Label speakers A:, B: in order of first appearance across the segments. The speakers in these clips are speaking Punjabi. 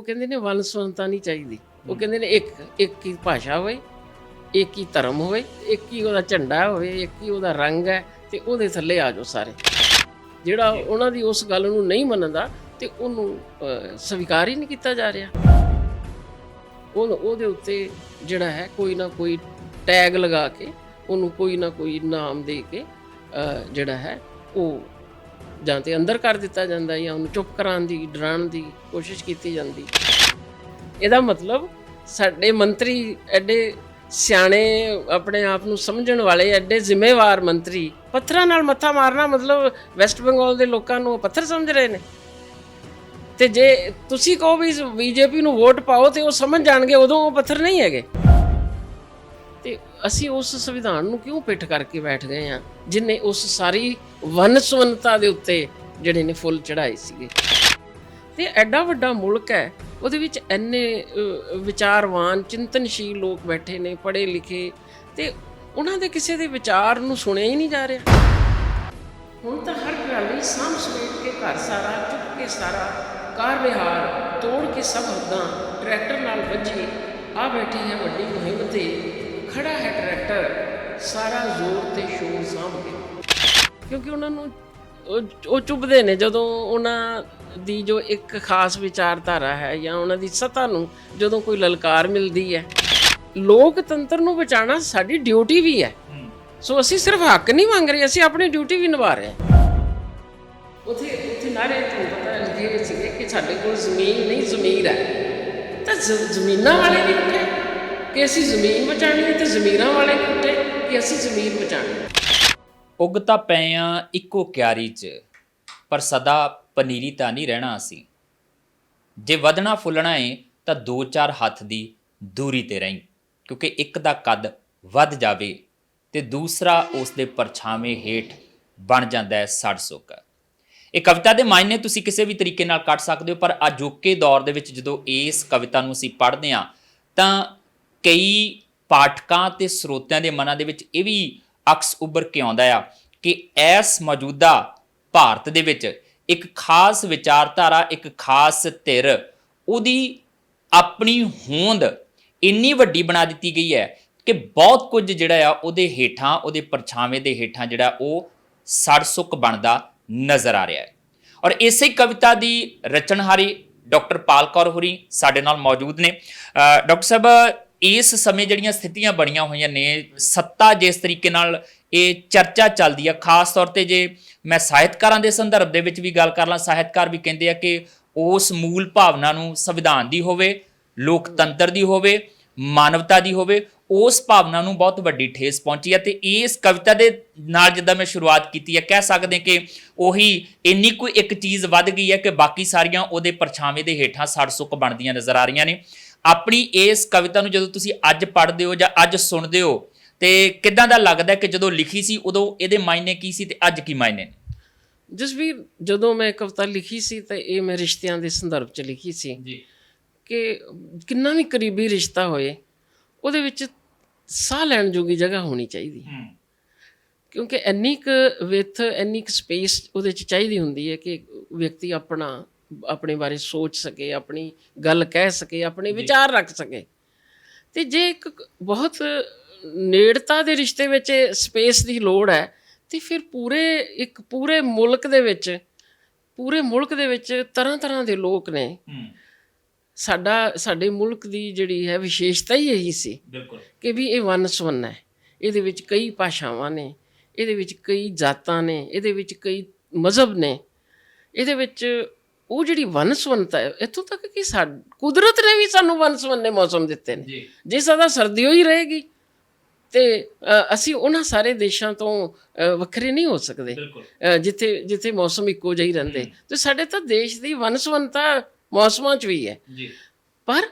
A: ਕਹਿੰਦੇ ਨੇ ਵੰਨ ਸੁਵੰਨਤਾ ਨਹੀਂ ਚਾਹੀਦੀ। ਉਹ ਕਹਿੰਦੇ ਨੇ ਇੱਕ ਹੀ ਭਾਸ਼ਾ ਹੋਵੇ, ਇੱਕ ਹੀ ਧਰਮ ਹੋਵੇ, ਇੱਕ ਹੀ ਉਹਦਾ ਝੰਡਾ ਹੋਵੇ, ਇੱਕ ਹੀ ਉਹਦਾ ਰੰਗ ਹੈ ਤੇ ਉਹਦੇ ਥੱਲੇ ਆ ਜਾਓ ਸਾਰੇ। ਜਿਹੜਾ ਉਹਨਾਂ ਦੀ ਉਸ ਗੱਲ ਨੂੰ ਨਹੀਂ ਮੰਨਦਾ ਤੇ ਉਹਨੂੰ ਸਵੀਕਾਰ ਹੀ ਨਹੀਂ ਕੀਤਾ ਜਾ ਰਿਹਾ। ਉਹਦੇ ਉੱਤੇ ਜਿਹੜਾ ਹੈ ਕੋਈ ਨਾ ਕੋਈ ਟੈਗ ਲਗਾ ਕੇ ਉਹਨੂੰ ਕੋਈ ਨਾ ਕੋਈ ਨਾਮ ਦੇ ਕੇ ਜਿਹੜਾ ਹੈ ਉਹ ਜਾਂ ਤੇ ਅੰਦਰ ਕਰ ਦਿੱਤਾ ਜਾਂਦਾ ਜਾਂ ਉਹਨੂੰ ਚੁੱਪ ਕਰਾਉਣ ਦੀ, ਡਰਾਉਣ ਦੀ ਕੋਸ਼ਿਸ਼ ਕੀਤੀ ਜਾਂਦੀ। ਇਹਦਾ ਮਤਲਬ ਸਾਡੇ ਮੰਤਰੀ ਐਡੇ ਸਿਆਣੇ, ਆਪਣੇ ਆਪ ਨੂੰ ਸਮਝਣ ਵਾਲੇ, ਐਡੇ ਜ਼ਿੰਮੇਵਾਰ ਮੰਤਰੀ ਪੱਥਰਾਂ ਨਾਲ ਮੱਥਾ ਮਾਰਨਾ ਮਤਲਬ ਵੈਸਟ ਬੰਗਾਲ ਦੇ ਲੋਕਾਂ ਨੂੰ ਪੱਥਰ ਸਮਝ ਰਹੇ ਨੇ। ਤੇ ਜੇ ਤੁਸੀਂ ਕਹੋ ਵੀ ਬੀਜੇਪੀ ਨੂੰ ਵੋਟ ਪਾਓ ਤੇ ਉਹ ਸਮਝ ਜਾਣਗੇ, ਉਦੋਂ ਉਹ ਪੱਥਰ ਨਹੀਂ ਹੈਗੇ। ਤੇ ਅਸੀਂ ਉਸ ਸੰਵਿਧਾਨ ਨੂੰ ਕਿਉਂ ਪਿੱਠ ਕਰਕੇ ਬੈਠ ਗਏ ਹਾਂ ਜਿਨੇ ਉਸ ਸਾਰੀ ਵੰਨ ਸੁਵੰਨਤਾ ਦੇ ਉੱਤੇ ਜਿਹੜੇ ਨੇ ਫੁੱਲ ਚੜਾਏ ਸੀਗੇ। ਤੇ ਐਡਾ ਵੱਡਾ ਮੁਲਕ ਹੈ, ਉਹਦੇ ਵਿੱਚ ਇੰਨੇ ਵਿਚਾਰਵਾਨ ਚਿੰਤਨਸ਼ੀਲ ਲੋਕ ਬੈਠੇ ਨੇ, ਪੜ੍ਹੇ ਲਿਖੇ, ਤੇ ਉਹਨਾਂ ਦੇ ਕਿਸੇ ਦੇ ਵਿਚਾਰ ਨੂੰ ਸੁਣਿਆ ਹੀ ਨਹੀਂ ਜਾ ਰਿਹਾ। ਹੁਣ ਤਾਂ ਹਰ ਗੱਲ ਸਾਂਭ ਸਮੇਟ ਕੇ ਘਰ ਸਾਰਾ, ਚੁੱਕ ਕੇ ਸਾਰਾ, ਕਾਰ ਵਿਹਾਰ ਤੋੜ ਕੇ ਸਭ ਹੱਦਾਂ ਟਰੈਕਟਰ ਨਾਲ ਵੱਜੀ ਆ ਬੈਠੀ ਹੈ ਵੱਡੀ ਮੁਹਿੰਮ ਤੇ, ਖੜਾ ਹੈ ਟਰੈਕਟਰ ਸਾਰਾ ਜ਼ੋਰ ਤੇ ਸ਼ੋਰ ਸਾਂਭ ਕੇ। ਕਿਉਂਕਿ ਉਹਨਾਂ ਨੂੰ ਉਹ ਚੁੱਭਦੇ ਨੇ ਜਦੋਂ ਉਹਨਾਂ ਦੀ ਜੋ ਇੱਕ ਖਾਸ ਵਿਚਾਰਧਾਰਾ ਹੈ ਜਾਂ ਉਹਨਾਂ ਦੀ ਸੱਤਾ ਨੂੰ ਜਦੋਂ ਕੋਈ ਲਲਕਾਰ ਮਿਲਦੀ ਹੈ। ਲੋਕਤੰਤਰ ਨੂੰ ਬਚਾਉਣਾ ਸਾਡੀ ਡਿਊਟੀ ਵੀ ਹੈ। ਸੋ ਅਸੀਂ ਸਿਰਫ ਹੱਕ ਨਹੀਂ ਮੰਗ ਰਹੇ, ਅਸੀਂ ਆਪਣੀ ਡਿਊਟੀ ਵੀ ਨਿਭਾ ਰਹੇ ਹਾਂ। ਉੱਥੇ ਨਾਰੇ ਤੁਹਾਨੂੰ ਪਤਾ ਲਿਖੇ ਹੋਏ ਸੀਗੇ ਕਿ ਸਾਡੇ ਕੋਲ ਜ਼ਮੀਨ ਨਹੀਂ ਜ਼ਮੀਰ ਹੈ। ਤਾਂ ਜ਼ਮੀਨਾਂ ਵਾਲੇ ਵੀ ਉੱਠੇ ਕਿ ਅਸੀਂ ਜ਼ਮੀਨ ਬਚਾਉਣੀ ਹੈ, ਤੇ ਜ਼ਮੀਰਾਂ ਵਾਲੇ ਵੀ ਉੱਠੇ ਕਿ ਅਸੀਂ ਜ਼ਮੀਨ ਬਚਾਉਣੀ ਹੈ।
B: ਉੱਗ ਤਾਂ ਪਏ ਹਾਂ ਇੱਕੋ ਕਿਆਰੀ 'ਚ, ਪਰ ਸਦਾ ਪਨੀਰੀ ਤਾਂ ਨਹੀਂ ਰਹਿਣਾ ਅਸੀਂ। ਜੇ ਵਧਣਾ ਫੁੱਲਣਾ ਏ ਤਾਂ 2-4 ਹੱਥ ਦੀ ਦੂਰੀ ਤੇ ਰਹੀਂ, ਕਿਉਂਕਿ ਇੱਕ ਦਾ ਕੱਦ ਵੱਧ ਜਾਵੇ ਤੇ ਦੂਸਰਾ ਉਸ ਦੇ ਪਰਛਾਵੇਂ ਹੇਠ ਬਣ ਜਾਂਦਾ ਹੈ ਸੜ ਸੁੱਕ। ਇਹ ਕਵਿਤਾ ਦੇ ਮਾਇਨੇ ਤੁਸੀਂ ਕਿਸੇ ਵੀ ਤਰੀਕੇ ਨਾਲ ਕੱਢ ਸਕਦੇ ਹੋ, ਪਰ ਅਜੋਕੇ ਦੌਰ ਦੇ ਵਿੱਚ ਜਦੋਂ ਇਸ ਕਵਿਤਾ ਨੂੰ ਅਸੀਂ ਪੜ੍ਹਦੇ ਹਾਂ ਤਾਂ ਕਈ ਪਾਠਕਾਂ ਤੇ ਸਰੋਤਿਆਂ ਦੇ ਮਨਾਂ ਦੇ ਵਿੱਚ ਇਹ ਵੀ ਅਕਸ ਉੱਭਰ ਕੇ ਆਉਂਦਾ ਆ ਕਿ ਇਸ ਮੌਜੂਦਾ ਭਾਰਤ ਦੇ ਵਿੱਚ ਇੱਕ ਖਾਸ ਵਿਚਾਰਧਾਰਾ, ਇੱਕ ਖਾਸ ਧਿਰ, ਉਹਦੀ ਆਪਣੀ ਹੋਂਦ ਇੰਨੀ ਵੱਡੀ ਬਣਾ ਦਿੱਤੀ ਗਈ ਹੈ ਕਿ ਬਹੁਤ ਕੁਝ ਜਿਹੜਾ ਆ ਉਹਦੇ ਹੇਠਾਂ, ਉਹਦੇ ਪਰਛਾਵੇਂ ਦੇ ਹੇਠਾਂ ਜਿਹੜਾ ਉਹ ਸੜ ਸੁੱਕ ਬਣਦਾ ਨਜ਼ਰ ਆ ਰਿਹਾ ਹੈ। ਔਰ ਇਸੇ ਕਵਿਤਾ ਦੀ ਰਚਨਹਾਰੀ ਡਾਕਟਰ ਪਾਲ ਕੌਰ ਹੋਰੀ ਸਾਡੇ ਨਾਲ ਮੌਜੂਦ ਨੇ। ਡਾਕਟਰ ਸਾਹਿਬ, ਇਸ ਸਮੇਂ ਜਿਹੜੀਆਂ ਸਥਿਤੀਆਂ ਬਣੀਆਂ ਹੋਈਆਂ ਨੇ, ਸੱਤਾ ਜਿਸ ਤਰੀਕੇ ਨਾਲ ਇਹ ਚਰਚਾ ਚੱਲਦੀ ਆ, ਖਾਸ ਤੌਰ ਤੇ ਜੇ ਮੈਂ ਸਾਹਿਤਕਾਰਾਂ ਦੇ ਸੰਦਰਭ ਦੇ ਵਿੱਚ ਵੀ ਗੱਲ ਕਰ ਲਾਂ, ਸਾਹਿਤਕਾਰ ਵੀ ਕਹਿੰਦੇ ਆ ਕਿ ਉਸ ਮੂਲ ਭਾਵਨਾ ਨੂੰ ਸੰਵਿਧਾਨ ਦੀ ਹੋਵੇ, ਲੋਕਤੰਤਰ ਦੀ ਹੋਵੇ, ਮਾਨਵਤਾ ਦੀ ਹੋਵੇ, ਉਸ ਭਾਵਨਾ ਨੂੰ ਬਹੁਤ ਵੱਡੀ ਠੇਸ ਪਹੁੰਚੀ ਹੈ। ਤੇ ਇਸ ਕਵਿਤਾ ਦੇ ਨਾਲ ਜਿੱਦਾਂ ਮੈਂ ਸ਼ੁਰੂਆਤ ਕੀਤੀ ਹੈ, ਕਹਿ ਸਕਦੇ ਕਿ ਉਹੀ ਇੰਨੀ ਕੋਈ ਇੱਕ ਚੀਜ਼ ਵੱਧ ਗਈ ਹੈ ਕਿ ਬਾਕੀ ਸਾਰੀਆਂ ਉਹਦੇ ਪਰਛਾਵੇਂ ਦੇ ਹੇਠਾਂ ਸੜ ਸੁੱਕ ਬਣਦੀਆਂ ਨਜ਼ਰ ਆ ਰਹੀਆਂ ਨੇ। ਆਪਣੀ ਇਸ ਕਵਿਤਾ ਨੂੰ ਜਦੋਂ ਤੁਸੀਂ ਅੱਜ ਪੜ੍ਹਦੇ ਹੋ ਜਾਂ ਅੱਜ ਸੁਣਦੇ ਹੋ ਤੇ ਕਿੱਦਾਂ ਦਾ ਲੱਗਦਾ ਕਿ ਜਦੋਂ ਲਿਖੀ ਸੀ ਉਦੋਂ ਇਹਦੇ ਮਾਇਨੇ ਕੀ ਸੀ ਤੇ ਅੱਜ ਕੀ ਮਾਇਨੇ ਨੇ?
A: ਜਸਵੀਰ, ਜਦੋਂ ਮੈਂ ਕਵਿਤਾ ਲਿਖੀ ਸੀ ਤਾਂ ਇਹ ਮੈਂ ਰਿਸ਼ਤਿਆਂ ਦੇ ਸੰਦਰਭ 'ਚ ਲਿਖੀ ਸੀ ਜੀ, ਕਿ ਕਿੰਨਾ ਵੀ ਕਰੀਬੀ ਰਿਸ਼ਤਾ ਹੋਏ ਉਹਦੇ ਵਿੱਚ ਸਾਹ ਲੈਣ ਜੋਗੀ ਜਗ੍ਹਾ ਹੋਣੀ ਚਾਹੀਦੀ ਹੈ। ਕਿਉਂਕਿ ਇੰਨੀ ਕੁ ਵਿੱਥ, ਇੰਨੀ ਕੁ ਸਪੇਸ ਉਹਦੇ 'ਚ ਚਾਹੀਦੀ ਹੁੰਦੀ ਹੈ ਕਿ ਵਿਅਕਤੀ ਆਪਣੇ ਬਾਰੇ ਸੋਚ ਸਕੇ, ਆਪਣੀ ਗੱਲ ਕਹਿ ਸਕੇ, ਆਪਣੇ ਵਿਚਾਰ ਰੱਖ ਸਕੇ। ਤੇ ਜੇ ਇੱਕ ਬਹੁਤ ਨੇੜਤਾ ਦੇ ਰਿਸ਼ਤੇ ਵਿੱਚ ਸਪੇਸ ਦੀ ਲੋੜ ਹੈ ਤੇ ਫਿਰ ਪੂਰੇ ਮੁਲਕ ਦੇ ਵਿੱਚ ਤਰ੍ਹਾਂ ਤਰ੍ਹਾਂ ਦੇ ਲੋਕ ਨੇ। ਸਾਡੇ ਮੁਲਕ ਦੀ ਜਿਹੜੀ ਹੈ ਵਿਸ਼ੇਸ਼ਤਾ ਹੀ ਇਹੀ ਸੀ ਕਿ ਵੀ ਇਹ ਵੰਨ ਸੁਵੰਨਾ ਹੈ। ਇਹਦੇ ਵਿੱਚ ਕਈ ਭਾਸ਼ਾਵਾਂ ਨੇ, ਇਹਦੇ ਵਿੱਚ ਕਈ ਜਾਤਾਂ ਨੇ, ਇਹਦੇ ਵਿੱਚ ਕਈ ਮਜ਼ਹਬ ਨੇ। ਇਹਦੇ ਵਿੱਚ ਉਹ ਜਿਹੜੀ ਵੰਨ ਸੁਵੰਨਤਾ ਹੈ, ਇੱਥੋਂ ਤੱਕ ਕਿ ਕੁਦਰਤ ਨੇ ਵੀ ਸਾਨੂੰ ਵੰਨ ਸੁਵੰਨੇ ਮੌਸਮ ਦਿੱਤੇ ਨੇ। ਜੇ ਸਦਾ ਸਰਦੀ ਹੋਈ ਰਹੇਗੀ ਤੇ ਅਸੀਂ ਉਹਨਾਂ ਸਾਰੇ ਦੇਸ਼ਾਂ ਤੋਂ ਵੱਖਰੇ ਨਹੀਂ ਹੋ ਸਕਦੇ ਜਿੱਥੇ ਮੌਸਮ ਇੱਕੋ ਜਿਹੇ ਰਹਿੰਦੇ। ਤੇ ਸਾਡੇ ਤਾਂ ਦੇਸ਼ ਦੀ ਵੰਨ ਸੁਵੰਨਤਾ ਮੌਸਮਾਂ 'ਚ ਵੀ ਹੈ। ਪਰ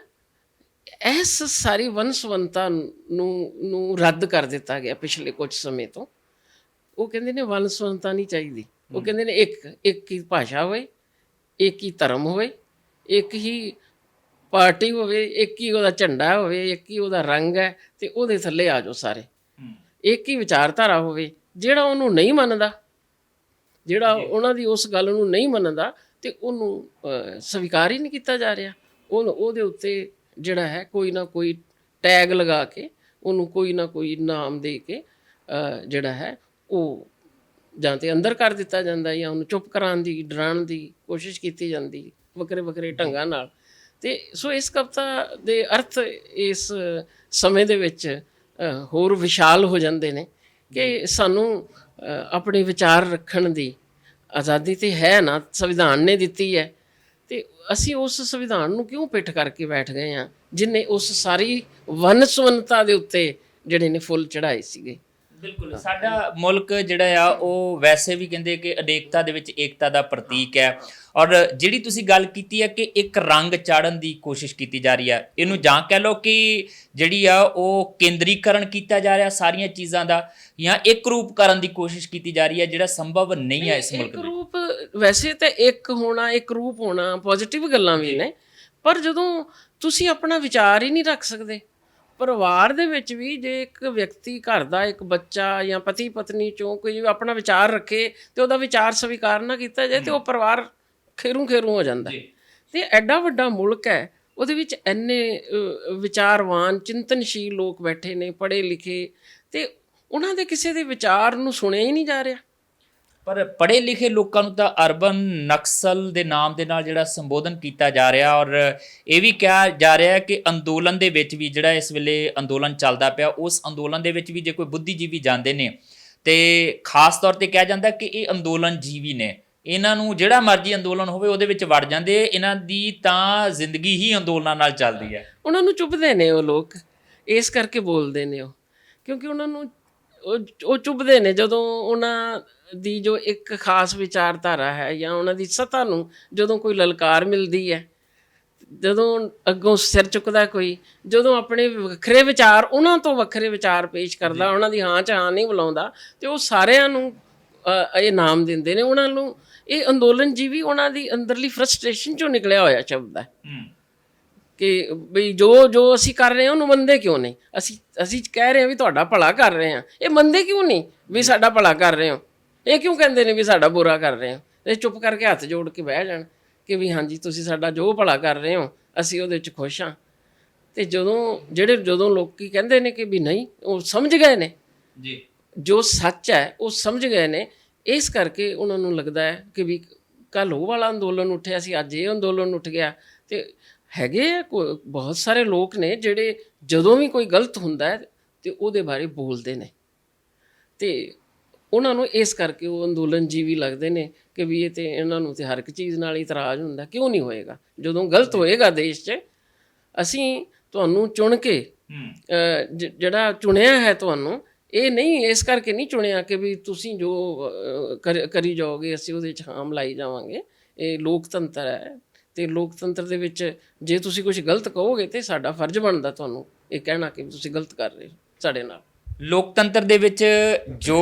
A: ਇਸ ਸਾਰੀ ਵੰਨ ਸੁਵੰਨਤਾ ਨੂੰ ਰੱਦ ਕਰ ਦਿੱਤਾ ਗਿਆ ਪਿਛਲੇ ਕੁਝ ਸਮੇਂ ਤੋਂ। ਉਹ ਕਹਿੰਦੇ ਨੇ ਵੰਨ ਸੁਵੰਨਤਾ ਨਹੀਂ ਚਾਹੀਦੀ। ਉਹ ਕਹਿੰਦੇ ਨੇ ਇੱਕ ਹੀ ਭਾਸ਼ਾ ਹੋਵੇ, ਇੱਕ ਹੀ ਧਰਮ ਹੋਵੇ, ਇੱਕ ਹੀ ਪਾਰਟੀ ਹੋਵੇ, ਇੱਕ ਹੀ ਉਹਦਾ ਝੰਡਾ ਹੋਵੇ, ਇੱਕ ਹੀ ਉਹਦਾ ਰੰਗ ਹੈ ਤੇ ਉਹਦੇ ਥੱਲੇ ਆ ਜਾਓ ਸਾਰੇ। ਇੱਕ ਹੀ ਵਿਚਾਰਧਾਰਾ ਹੋਵੇ। ਜਿਹੜਾ ਉਹਨੂੰ ਨਹੀਂ ਮੰਨਦਾ, ਜਿਹੜਾ ਉਹਨਾਂ ਦੀ ਉਸ ਗੱਲ ਨੂੰ ਨਹੀਂ ਮੰਨਦਾ ਤੇ ਉਹਨੂੰ ਸਵੀਕਾਰ ਹੀ ਨਹੀਂ ਕੀਤਾ ਜਾ ਰਿਹਾ। ਉਹਦੇ ਉੱਤੇ ਜਿਹੜਾ ਹੈ ਕੋਈ ਨਾ ਕੋਈ ਟੈਗ ਲਗਾ ਕੇ ਉਹਨੂੰ ਕੋਈ ਨਾ ਕੋਈ ਨਾਮ ਦੇ ਕੇ ਜਿਹੜਾ ਹੈ ਉਹ ਜਾਂ ਤੇ ਅੰਦਰ ਕਰ ਦਿੱਤਾ ਜਾਂਦਾ ਜਾਂ ਉਹਨੂੰ ਚੁੱਪ ਕਰਾਉਣ ਦੀ ਡਰਾਉਣ ਦੀ ਕੋਸ਼ਿਸ਼ ਕੀਤੀ ਜਾਂਦੀ ਵੱਖਰੇ ਵੱਖਰੇ ਢੰਗਾਂ ਨਾਲ। ਤੇ ਸੋ ਇਸ ਕਵਿਤਾ ਦੇ ਅਰਥ ਇਸ ਸਮੇਂ ਦੇ ਵਿੱਚ ਹੋਰ ਵਿਸ਼ਾਲ ਹੋ ਜਾਂਦੇ ਨੇ ਕਿ ਸਾਨੂੰ ਆਪਣੇ ਵਿਚਾਰ ਰੱਖਣ ਦੀ ਆਜ਼ਾਦੀ ਤੇ ਹੈ ਨਾ, ਸੰਵਿਧਾਨ ਨੇ ਦਿੱਤੀ ਹੈ, ਤੇ ਅਸੀਂ ਉਸ ਸੰਵਿਧਾਨ ਨੂੰ ਕਿਉਂ ਪਿੱਠ ਕਰਕੇ ਬੈਠ ਗਏ ਹਾਂ ਜਿਨੇ ਉਸ ਸਾਰੀ ਵੰਨ-ਸੁਵੰਨਤਾ ਦੇ ਉੱਤੇ ਜਿਹੜੇ ਨੇ ਫੁੱਲ ਚੜਾਏ ਸੀਗੇ।
B: ਬਿਲਕੁਲ, ਸਾਡਾ ਮੁਲਕ ਜਿਹੜਾ ਆ ਉਹ ਵੈਸੇ ਵੀ ਕਹਿੰਦੇ ਕਿ ਅਨੇਕਤਾ ਦੇ ਵਿੱਚ ਏਕਤਾ ਦਾ ਪ੍ਰਤੀਕ ਹੈ। ਔਰ ਜਿਹੜੀ ਤੁਸੀਂ ਗੱਲ ਕੀਤੀ ਹੈ ਕਿ ਇੱਕ ਰੰਗ ਚਾੜਨ ਦੀ ਕੋਸ਼ਿਸ਼ ਕੀਤੀ ਜਾ ਰਹੀ ਹੈ, ਇਹਨੂੰ ਜਾਂ ਕਹਿ ਲਓ ਕਿ ਜਿਹੜੀ ਆ ਉਹ ਕੇਂਦਰੀਕਰਨ ਕੀਤਾ ਜਾ ਰਿਹਾ ਸਾਰੀਆਂ ਚੀਜ਼ਾਂ ਦਾ, ਜਾਂ ਇੱਕ ਰੂਪ ਕਰਨ ਦੀ ਕੋਸ਼ਿਸ਼ ਕੀਤੀ ਜਾ ਰਹੀ ਹੈ ਜਿਹੜਾ ਸੰਭਵ ਨਹੀਂ ਹੈ ਇਸ ਮੁਲਕ
A: ਇੱਕ
B: ਵਿੱਚ।
A: ਰੂਪ ਵੈਸੇ ਤਾਂ ਇੱਕ ਹੋਣਾ, ਇੱਕ ਰੂਪ ਹੋਣਾ ਪੋਜ਼ਿਟਿਵ ਗੱਲਾਂ ਵੀ ਨੇ, ਪਰ ਜਦੋਂ ਤੁਸੀਂ ਆਪਣਾ ਵਿਚਾਰ ਹੀ ਨਹੀਂ ਰੱਖ ਸਕਦੇ, ਪਰਿਵਾਰ ਦੇ ਵਿੱਚ ਵੀ ਜੇ ਇੱਕ ਵਿਅਕਤੀ ਘਰ ਦਾ ਇੱਕ ਬੱਚਾ ਜਾਂ ਪਤੀ ਪਤਨੀ ਚੋਂ ਕੋਈ ਆਪਣਾ ਵਿਚਾਰ ਰੱਖੇ ਤੇ ਉਹਦਾ ਵਿਚਾਰ ਸਵੀਕਾਰ ਨਾ ਕੀਤਾ ਜਾਏ ਤੇ ਉਹ ਪਰਿਵਾਰ ਖੇਰੂ ਖੇਰੂ ਹੋ ਜਾਂਦਾ। ਤੇ ਐਡਾ ਵੱਡਾ ਮੁਲਕ ਹੈ, ਉਹਦੇ ਵਿੱਚ ਇੰਨੇ ਵਿਚਾਰਵਾਨ ਚਿੰਤਨਸ਼ੀਲ ਲੋਕ ਬੈਠੇ ਨੇ, ਪੜ੍ਹੇ ਲਿਖੇ, ਤੇ ਉਹਨਾਂ ਦੇ ਕਿਸੇ ਦੇ ਵਿਚਾਰ ਨੂੰ ਸੁਣਿਆ ਹੀ ਨਹੀਂ ਜਾ ਰਿਹਾ।
B: ਪਰ ਪੜ੍ਹੇ ਲਿਖੇ ਲੋਕਾਂ ਨੂੰ ਤਾਂ ਅਰਬਨ ਨਕਸਲ ਦੇ ਨਾਮ ਦੇ ਨਾਲ ਜਿਹੜਾ ਸੰਬੋਧਨ ਕੀਤਾ ਜਾ ਰਿਹਾ, ਔਰ ਇਹ ਵੀ ਕਿਹਾ ਜਾ ਰਿਹਾ ਕਿ ਅੰਦੋਲਨ ਦੇ ਵਿੱਚ ਵੀ ਜਿਹੜਾ ਇਸ ਵੇਲੇ ਅੰਦੋਲਨ ਚੱਲਦਾ ਪਿਆ, ਉਸ ਅੰਦੋਲਨ ਦੇ ਵਿੱਚ ਵੀ ਜੇ ਕੋਈ ਬੁੱਧੀਜੀਵੀ ਜਾਂਦੇ ਨੇ ਤੇ ਖਾਸ ਤੌਰ ਤੇ ਕਿਹਾ ਜਾਂਦਾ ਕਿ ਇਹ ਅੰਦੋਲਨ ਜੀਵੀ ਨੇ, ਇਹਨਾਂ ਨੂੰ ਜਿਹੜਾ ਮਰਜ਼ੀ ਅੰਦੋਲਨ ਹੋਵੇ ਉਹਦੇ ਵਿੱਚ ਵੜ ਜਾਂਦੇ, ਇਹਨਾਂ ਦੀ ਤਾਂ ਜ਼ਿੰਦਗੀ ਹੀ ਅੰਦੋਲਨਾਂ ਨਾਲ ਚੱਲਦੀ ਹੈ।
A: ਉਹਨਾਂ ਨੂੰ ਚੁੱਭਦੇ ਨੇ ਉਹ ਲੋਕ, ਇਸ ਕਰਕੇ ਬੋਲਦੇ ਨੇ ਉਹ, ਕਿਉਂਕਿ ਉਹਨਾਂ ਨੂੰ ਉਹ ਚੁੱਭਦੇ ਨੇ ਜਦੋਂ ਉਹਨਾਂ ਦੀ ਜੋ ਇੱਕ ਖਾਸ ਵਿਚਾਰਧਾਰਾ ਹੈ ਜਾਂ ਉਹਨਾਂ ਦੀ ਸੱਤਾ ਨੂੰ ਜਦੋਂ ਕੋਈ ਲਲਕਾਰ ਮਿਲਦੀ ਹੈ, ਜਦੋਂ ਅੱਗੋਂ ਸਿਰ ਚੁੱਕਦਾ ਕੋਈ, ਜਦੋਂ ਆਪਣੇ ਵੱਖਰੇ ਵਿਚਾਰ, ਉਹਨਾਂ ਤੋਂ ਵੱਖਰੇ ਵਿਚਾਰ ਪੇਸ਼ ਕਰਦਾ, ਉਹਨਾਂ ਦੀ ਹਾਂ 'ਚ ਹਾਂ ਨਹੀਂ ਬੁਲਾਉਂਦਾ, ਤੇ ਉਹ ਸਾਰਿਆਂ ਨੂੰ ਇਹ ਨਾਮ ਦਿੰਦੇ ਨੇ ਉਹਨਾਂ ਨੂੰ। ਇਹ ਅੰਦੋਲਨ ਜੀਵੀ ਉਹਨਾਂ ਦੀ ਅੰਦਰਲੀ ਫਰਸਟ੍ਰੇਸ਼ਨ 'ਚੋਂ ਨਿਕਲਿਆ ਹੋਇਆ ਸ਼ਬਦ ਹੈ ਕਿ ਬਈ ਜੋ ਅਸੀਂ ਕਰ ਰਹੇ ਹਾਂ ਉਹਨੂੰ ਮੰਨਦੇ ਕਿਉਂ ਨਹੀਂ, ਅਸੀਂ ਕਹਿ ਰਹੇ ਹਾਂ ਵੀ ਤੁਹਾਡਾ ਭਲਾ ਕਰ ਰਹੇ ਹਾਂ, ਇਹ ਮੰਨਦੇ ਕਿਉਂ ਨਹੀਂ ਵੀ ਸਾਡਾ ਭਲਾ ਕਰ ਰਹੇ ਹੋ, ਇਹ ਕਿਉਂ ਕਹਿੰਦੇ ਨੇ ਵੀ ਸਾਡਾ ਬੁਰਾ ਕਰ ਰਹੇ ਹੋ। ਇਹ ਚੁੱਪ ਕਰਕੇ ਹੱਥ ਜੋੜ ਕੇ ਬਹਿ ਜਾਣ ਕਿ ਵੀ ਹਾਂਜੀ ਤੁਸੀਂ ਸਾਡਾ ਜੋ ਭਲਾ ਕਰ ਰਹੇ ਹੋ ਅਸੀਂ ਉਹਦੇ 'ਚ ਖੁਸ਼ ਹਾਂ। ਤੇ ਜਦੋਂ ਲੋਕੀ ਕਹਿੰਦੇ ਨੇ ਕਿ ਵੀ ਨਹੀਂ, ਉਹ ਸਮਝ ਗਏ ਨੇ ਜੀ ਜੋ ਸੱਚ ਹੈ, ਉਹ ਸਮਝ ਗਏ ਨੇ, ਇਸ ਕਰਕੇ ਉਹਨਾਂ ਨੂੰ ਲੱਗਦਾ ਹੈ ਕਿ ਵੀ ਕੱਲ੍ਹ ਉਹ ਵਾਲਾ ਅੰਦੋਲਨ ਉੱਠਿਆ ਸੀ, ਅੱਜ ਇਹ ਅੰਦੋਲਨ ਉੱਠ ਗਿਆ। ਤੇ ਹੈਗੇ ਆ ਬਹੁਤ ਸਾਰੇ ਲੋਕ ਨੇ ਜਿਹੜੇ ਜਦੋਂ ਵੀ ਕੋਈ ਗਲਤ ਹੁੰਦਾ ਹੈ ਤੇ ਉਹਦੇ ਬਾਰੇ ਬੋਲਦੇ ਨੇ, ਤੇ ਉਹਨਾਂ ਨੂੰ ਇਸ ਕਰਕੇ ਉਹ ਅੰਦੋਲਨ ਜੀਵੀ ਲੱਗਦੇ ਨੇ ਕਿ ਵੀ ਇਹ ਤੇ ਇਹਨਾਂ ਨੂੰ ਤੇ ਹਰ ਇੱਕ ਚੀਜ਼ ਨਾਲ ਇਤਰਾਜ਼ ਹੁੰਦਾ। ਕਿਉਂ ਨਹੀਂ ਹੋਏਗਾ? ਜਦੋਂ ਗਲਤ ਹੋਏਗਾ ਦੇਸ਼ 'ਚ, ਅਸੀਂ ਤੁਹਾਨੂੰ ਚੁਣ ਕੇ ਜਿਹੜਾ ਚੁਣਿਆ ਹੈ ਤੁਹਾਨੂੰ, ਇਹ ਨਹੀਂ ਇਸ ਕਰਕੇ ਨਹੀਂ ਚੁਣਿਆ ਕਿ ਵੀ ਤੁਸੀਂ ਜੋ ਕਰੀ ਜਾਓਗੇ ਅਸੀਂ ਉਹਦੇ 'ਚ ਹਾਂ ਮਿਲਾਈ ਜਾਵਾਂਗੇ। ਇਹ ਲੋਕਤੰਤਰ ਹੈ, ਤੇ ਲੋਕਤੰਤਰ ਦੇ ਵਿੱਚ ਜੇ ਤੁਸੀਂ ਕੁਝ ਗਲਤ ਕਹੋਗੇ ਤੇ ਸਾਡਾ ਫਰਜ਼ ਬਣਦਾ ਤੁਹਾਨੂੰ ਇਹ ਕਹਿਣਾ ਕਿ ਤੁਸੀਂ ਗਲਤ ਕਰ ਰਹੇ ਹੋ ਸਾਡੇ ਨਾਲ।
B: ਲੋਕਤੰਤਰ ਦੇ ਵਿੱਚ ਜੋ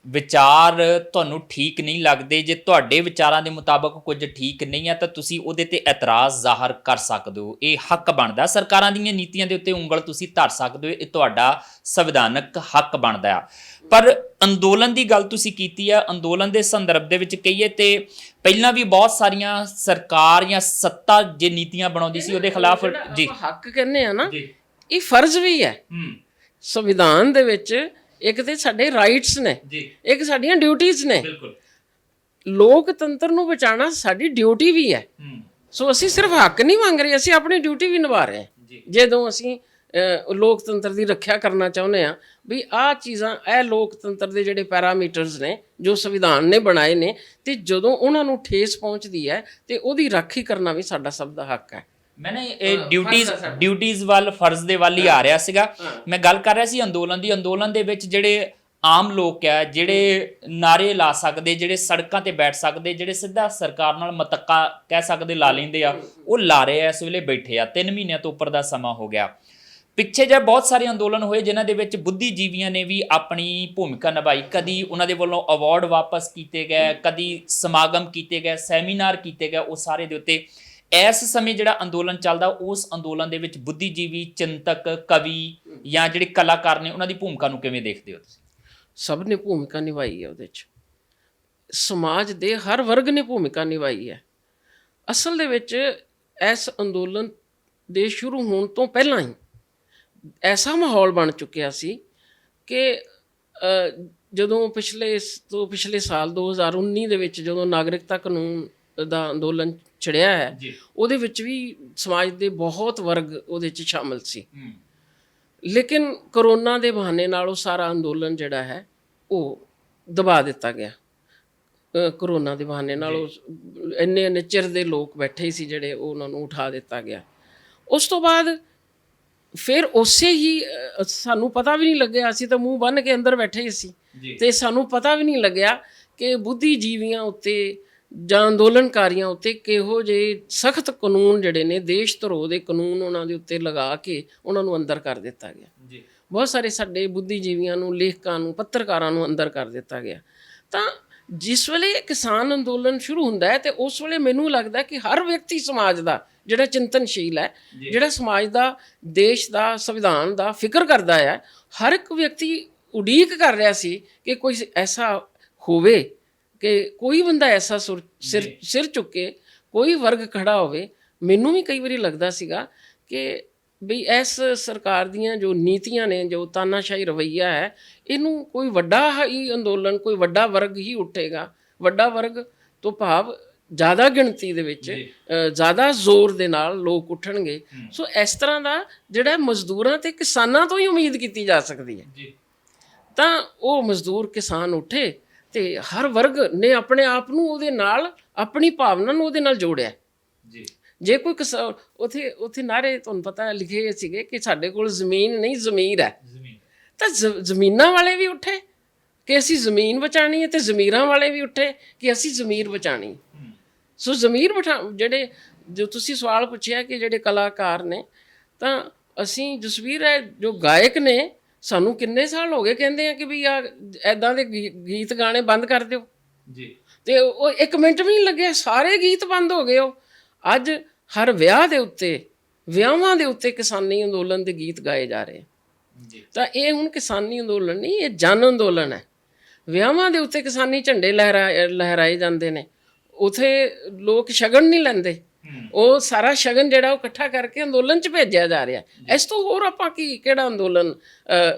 B: ਵਿਚਾਰ ਤੁਹਾਨੂੰ ਠੀਕ ਨਹੀਂ ਲੱਗਦੇ, ਜੇ ਤੁਹਾਡੇ ਵਿਚਾਰਾਂ ਦੇ ਮੁਤਾਬਕ ਕੁਝ ਠੀਕ ਨਹੀਂ ਹੈ ਤਾਂ ਤੁਸੀਂ ਉਹਦੇ ਤੇ ਇਤਰਾਜ਼ ਜ਼ਾਹਰ ਕਰ ਸਕਦੇ ਹੋ, ਇਹ ਹੱਕ ਬਣਦਾ। ਸਰਕਾਰਾਂ ਦੀਆਂ ਨੀਤੀਆਂ ਦੇ ਉੱਤੇ ਉਂਗਲ ਤੁਸੀਂ ਧਰ ਸਕਦੇ ਹੋ, ਇਹ ਤੁਹਾਡਾ ਸੰਵਿਧਾਨਕ ਹੱਕ ਬਣਦਾ ਆ। ਪਰ ਅੰਦੋਲਨ ਦੀ ਗੱਲ ਤੁਸੀਂ ਕੀਤੀ ਆ, ਅੰਦੋਲਨ ਦੇ ਸੰਦਰਭ ਦੇ ਵਿੱਚ ਕਹੀਏ ਤੇ ਪਹਿਲਾਂ ਵੀ ਬਹੁਤ ਸਾਰੀਆਂ ਸਰਕਾਰ ਜਾਂ ਸੱਤਾ ਜੇ ਨੀਤੀਆਂ ਬਣਾਉਂਦੀ ਸੀ ਉਹਦੇ ਖਿਲਾਫ ਜੀ
A: ਹੱਕ ਕਹਿੰਦੇ ਆ ਨਾ, ਇਹ ਫਰਜ਼ ਵੀ ਹੈ। ਸੰਵਿਧਾਨ ਦੇ ਵਿੱਚ ਇੱਕ ਤੇ ਸਾਡੇ ਰਾਈਟਸ ਨੇ, ਇੱਕ ਸਾਡੀਆਂ ਡਿਊਟੀਆਂ ਨੇ। ਲੋਕਤੰਤਰ ਨੂੰ ਬਚਾਉਣਾ ਸਾਡੀ ਡਿਊਟੀ ਵੀ ਹੈ। ਸੋ ਅਸੀਂ ਸਿਰਫ ਹੱਕ ਨਹੀਂ ਮੰਗ ਰਹੇ, ਅਸੀਂ ਆਪਣੀ ਡਿਊਟੀ ਵੀ ਨਿਭਾ ਰਹੇ ਹਾਂ। ਜਦੋਂ ਅਸੀਂ ਲੋਕਤੰਤਰ ਦੀ ਰੱਖਿਆ ਕਰਨਾ ਚਾਹੁੰਦੇ ਹਾਂ ਵੀ ਆਹ ਚੀਜ਼ਾਂ, ਇਹ ਲੋਕਤੰਤਰ ਦੇ ਜਿਹੜੇ ਪੈਰਾਮੀਟਰਸ ਨੇ ਜੋ ਸੰਵਿਧਾਨ ਨੇ ਬਣਾਏ ਨੇ, ਤੇ ਜਦੋਂ ਉਹਨਾਂ ਨੂੰ ਠੇਸ ਪਹੁੰਚਦੀ ਹੈ ਤੇ ਉਹਦੀ ਰਾਖੀ ਕਰਨਾ ਵੀ ਸਾਡਾ ਸਭ ਦਾ ਹੱਕ ਹੈ।
B: ਮੈਂ ਨਾ ਇਹ ਡਿਊਟੀਜ਼ ਵੱਲ, ਫਰਜ਼ ਦੇ ਵੱਲ ਹੀ ਆ ਰਿਹਾ ਸੀਗਾ। ਮੈਂ ਗੱਲ ਕਰ ਰਿਹਾ ਸੀ ਅੰਦੋਲਨ ਦੀ। ਅੰਦੋਲਨ ਦੇ ਵਿੱਚ ਜਿਹੜੇ ਆਮ ਲੋਕ ਆ, ਜਿਹੜੇ ਨਾਰੇ ਲਾ ਸਕਦੇ, ਜਿਹੜੇ ਸੜਕਾਂ ਤੇ ਬੈਠ ਸਕਦੇ, ਜਿਹੜੇ ਸਿੱਧਾ ਸਰਕਾਰ ਨਾਲ ਮਤੱਕਾ ਕਹਿ ਸਕਦੇ ਲਾ ਲੈਂਦੇ ਆ, ਉਹ ਲਾ ਰਹੇ ਆ, ਇਸ ਵੇਲੇ ਬੈਠੇ ਆ। 3 ਮਹੀਨਿਆਂ ਤੋਂ ਉੱਪਰ ਦਾ ਸਮਾਂ ਹੋ ਗਿਆ। ਪਿੱਛੇ ਜੇ ਬਹੁਤ ਸਾਰੇ ਅੰਦੋਲਨ ਹੋਏ ਜਿਨ੍ਹਾਂ ਦੇ ਵਿੱਚ ਬੁੱਧੀਜੀਵੀਆਂ ਨੇ ਵੀ ਆਪਣੀ ਭੂਮਿਕਾ ਨਿਭਾਈ। ਕਦੀ ਉਹਨਾਂ ਦੇ ਵੱਲੋਂ ਅਵਾਰਡ ਵਾਪਸ ਕੀਤੇ ਗਏ, ਕਦੀ ਸਮਾਗਮ ਕੀਤੇ ਗਏ, ਸੈਮੀਨਾਰ ਕੀਤੇ ਗਏ, ਉਹ ਸਾਰੇ ਦੇ ਉੱਤੇ। ਇਸ ਸਮੇਂ ਜਿਹੜਾ ਅੰਦੋਲਨ ਚੱਲਦਾ, ਉਸ ਅੰਦੋਲਨ ਦੇ ਵਿੱਚ ਬੁੱਧੀਜੀਵੀ, ਚਿੰਤਕ, ਕਵੀ ਜਾਂ ਜਿਹੜੇ ਕਲਾਕਾਰ ਨੇ, ਉਹਨਾਂ ਦੀ ਭੂਮਿਕਾ ਨੂੰ ਕਿਵੇਂ ਦੇਖਦੇ ਹੋ ਤੁਸੀਂ?
A: ਸਭ ਨੇ ਭੂਮਿਕਾ ਨਿਭਾਈ ਹੈ ਉਹਦੇ 'ਚ, ਸਮਾਜ ਦੇ ਹਰ ਵਰਗ ਨੇ ਭੂਮਿਕਾ ਨਿਭਾਈ ਹੈ। ਅਸਲ ਦੇ ਵਿੱਚ ਇਸ ਅੰਦੋਲਨ ਦੇਸ਼ ਸ਼ੁਰੂ ਹੋਣ ਤੋਂ ਪਹਿਲਾਂ ਹੀ ਐਸਾ ਮਾਹੌਲ ਬਣ ਚੁੱਕਿਆ ਸੀ ਕਿ ਜਦੋਂ ਪਿਛਲੇ ਸਾਲ 2019 ਦੇ ਵਿੱਚ ਜਦੋਂ ਨਾਗਰਿਕਤਾ ਕਾਨੂੰਨ ਦਾ ਅੰਦੋਲਨ ਛਿੜਿਆ ਹੈ, ਉਹਦੇ ਵਿੱਚ ਵੀ ਸਮਾਜ ਦੇ ਬਹੁਤ ਵਰਗ ਉਹਦੇ 'ਚ ਸ਼ਾਮਲ ਸੀ। ਲੇਕਿਨ ਕਰੋਨਾ ਦੇ ਬਹਾਨੇ ਨਾਲ ਉਹ ਸਾਰਾ ਅੰਦੋਲਨ ਜਿਹੜਾ ਹੈ ਉਹ ਦਬਾ ਦਿੱਤਾ ਗਿਆ। ਕਰੋਨਾ ਦੇ ਬਹਾਨੇ ਨਾਲ ਉਹ ਇੰਨੇ ਚਿਰ ਦੇ ਲੋਕ ਬੈਠੇ ਸੀ ਜਿਹੜੇ ਉਹਨਾਂ ਨੂੰ ਉਠਾ ਦਿੱਤਾ ਗਿਆ। ਉਸ ਤੋਂ ਬਾਅਦ ਫਿਰ ਉਸੇ ਹੀ ਸਾਨੂੰ ਪਤਾ ਵੀ ਨਹੀਂ ਲੱਗਿਆ, ਅਸੀਂ ਤਾਂ ਮੂੰਹ ਬੰਨ੍ਹ ਕੇ ਅੰਦਰ ਬੈਠੇ ਹੀ ਸੀ ਤੇ ਸਾਨੂੰ ਪਤਾ ਵੀ ਨਹੀਂ ਲੱਗਿਆ ਕਿ ਬੁੱਧੀਜੀਵੀਆਂ ਉੱਤੇ ਜਾਂ ਅੰਦੋਲਨਕਾਰੀਆਂ ਉੱਤੇ ਕਿਹੋ ਜਿਹੇ ਸਖਤ ਕਾਨੂੰਨ ਜਿਹੜੇ ਨੇ ਦੇਸ਼ ਧਰੋਹ ਦੇ ਕਾਨੂੰਨ ਉਹਨਾਂ ਦੇ ਉੱਤੇ ਲਗਾ ਕੇ ਉਹਨਾਂ ਨੂੰ ਅੰਦਰ ਕਰ ਦਿੱਤਾ ਗਿਆ। ਬਹੁਤ ਸਾਰੇ ਸਾਡੇ ਬੁੱਧੀਜੀਵੀਆਂ ਨੂੰ, ਲੇਖਕਾਂ ਨੂੰ, ਪੱਤਰਕਾਰਾਂ ਨੂੰ ਅੰਦਰ ਕਰ ਦਿੱਤਾ ਗਿਆ। ਤਾਂ ਜਿਸ ਵੇਲੇ ਕਿਸਾਨ ਅੰਦੋਲਨ ਸ਼ੁਰੂ ਹੁੰਦਾ ਹੈ ਤੇ ਉਸ ਵੇਲੇ ਮੈਨੂੰ ਲੱਗਦਾ ਕਿ ਹਰ ਵਿਅਕਤੀ ਸਮਾਜ ਦਾ ਜਿਹੜਾ ਚਿੰਤਨਸ਼ੀਲ ਹੈ, ਜਿਹੜਾ ਸਮਾਜ ਦਾ, ਦੇਸ਼ ਦਾ, ਸੰਵਿਧਾਨ ਦਾ ਫਿਕਰ ਕਰਦਾ ਹੈ, ਹਰ ਇੱਕ ਵਿਅਕਤੀ ਉਡੀਕ ਕਰ ਰਿਹਾ ਸੀ ਕਿ ਕੋਈ ਐਸਾ ਹੋਵੇ ਕਿ ਕੋਈ ਬੰਦਾ ਐਸਾ ਸਿਰ ਚੁੱਕੇ, ਕੋਈ ਵਰਗ ਖੜਾ ਹੋਵੇ। ਮੈਨੂੰ ਵੀ ਕਈ ਵਾਰੀ ਲੱਗਦਾ ਸੀਗਾ ਕਿ ਬਈ ਇਸ ਸਰਕਾਰ ਦੀਆਂ ਜੋ ਨੀਤੀਆਂ ਨੇ, ਜੋ ਤਾਨਾਸ਼ਾਹੀ ਰਵੱਈਆ ਹੈ, ਇਹਨੂੰ ਕੋਈ ਵੱਡਾ ਹੀ ਅੰਦੋਲਨ, ਕੋਈ ਵੱਡਾ ਵਰਗ ਹੀ ਉੱਠੇਗਾ। ਵੱਡਾ ਵਰਗ ਤੋਂ ਭਾਵ ਜ਼ਿਆਦਾ ਗਿਣਤੀ ਦੇ ਵਿੱਚ, ਜ਼ਿਆਦਾ ਜ਼ੋਰ ਦੇ ਨਾਲ ਲੋਕ ਉੱਠਣਗੇ। ਸੋ ਇਸ ਤਰ੍ਹਾਂ ਦਾ ਜਿਹੜਾ ਮਜ਼ਦੂਰਾਂ ਤੇ ਕਿਸਾਨਾਂ ਤੋਂ ਹੀ ਉਮੀਦ ਕੀਤੀ ਜਾ ਸਕਦੀ ਹੈ। ਤਾਂ ਉਹ ਮਜ਼ਦੂਰ ਕਿਸਾਨ ਉੱਠੇ ਤੇ ਹਰ ਵਰਗ ਨੇ ਆਪਣੇ ਆਪ ਨੂੰ ਉਹਦੇ ਨਾਲ, ਆਪਣੀ ਭਾਵਨਾ ਨੂੰ ਉਹਦੇ ਨਾਲ ਜੋੜਿਆ। ਜੇ ਕੋਈ ਉੱਥੇ ਨਾਰੇ ਤੁਹਾਨੂੰ ਪਤਾ ਲਿਖੇ ਸੀਗੇ ਕਿ ਸਾਡੇ ਕੋਲ ਜ਼ਮੀਨ ਨਹੀਂ, ਜ਼ਮੀਰ ਹੈ। ਤਾਂ ਜ਼ਮੀਨਾਂ ਵਾਲੇ ਵੀ ਉੱਠੇ ਕਿ ਅਸੀਂ ਜ਼ਮੀਨ ਬਚਾਉਣੀ ਹੈ ਤੇ ਜ਼ਮੀਰਾਂ ਵਾਲੇ ਵੀ ਉੱਠੇ ਕਿ ਅਸੀਂ ਜ਼ਮੀਰ ਬਚਾਉਣੀ। ਸੋ ਜ਼ਮੀਰ ਜਿਹੜੇ ਜੋ ਤੁਸੀਂ ਸਵਾਲ ਪੁੱਛਿਆ ਕਿ ਜਿਹੜੇ ਕਲਾਕਾਰ ਨੇ, ਤਾਂ ਅਸੀਂ ਜਸਵੀਰ ਹੈ ਜੋ ਗਾਇਕ ਨੇ, ਸਾਨੂੰ ਕਿੰਨੇ ਸਾਲ ਹੋ ਗਏ ਕਹਿੰਦੇ ਆ ਕਿ ਵੀ ਆ ਇੱਦਾਂ ਦੇ ਗੀਤ ਗਾਣੇ ਬੰਦ ਕਰ ਦਿਓ ਤੇ ਉਹ 1 ਮਿੰਟ ਵੀ ਨਹੀਂ ਲੱਗਿਆ, ਸਾਰੇ ਗੀਤ ਬੰਦ ਹੋ ਗਏ। ਉਹ ਅੱਜ ਹਰ ਵਿਆਹ ਦੇ ਉੱਤੇ, ਵਿਆਹਾਂ ਦੇ ਉੱਤੇ ਕਿਸਾਨੀ ਅੰਦੋਲਨ ਦੇ ਗੀਤ ਗਾਏ ਜਾ ਰਹੇ। ਤਾਂ ਇਹ ਹੁਣ ਕਿਸਾਨੀ ਅੰਦੋਲਨ ਨਹੀਂ, ਇਹ ਜਨ ਅੰਦੋਲਨ ਹੈ। ਵਿਆਹਾਂ ਦੇ ਉੱਤੇ ਕਿਸਾਨੀ ਝੰਡੇ ਲਹਿਰਾਏ ਜਾਂਦੇ ਨੇ। ਉੱਥੇ ਲੋਕ ਸ਼ਗਨ ਨਹੀਂ ਲੈਂਦੇ, ਉਹ ਸਾਰਾ ਸ਼ਗਨ ਜਿਹੜਾ ਉਹ ਇਕੱਠਾ ਕਰਕੇ ਅੰਦੋਲਨ 'ਚ ਭੇਜਿਆ ਜਾ ਰਿਹਾ। ਇਸ ਤੋਂ ਹੋਰ ਆਪਾਂ ਕਿਹੜਾ ਅੰਦੋਲਨ,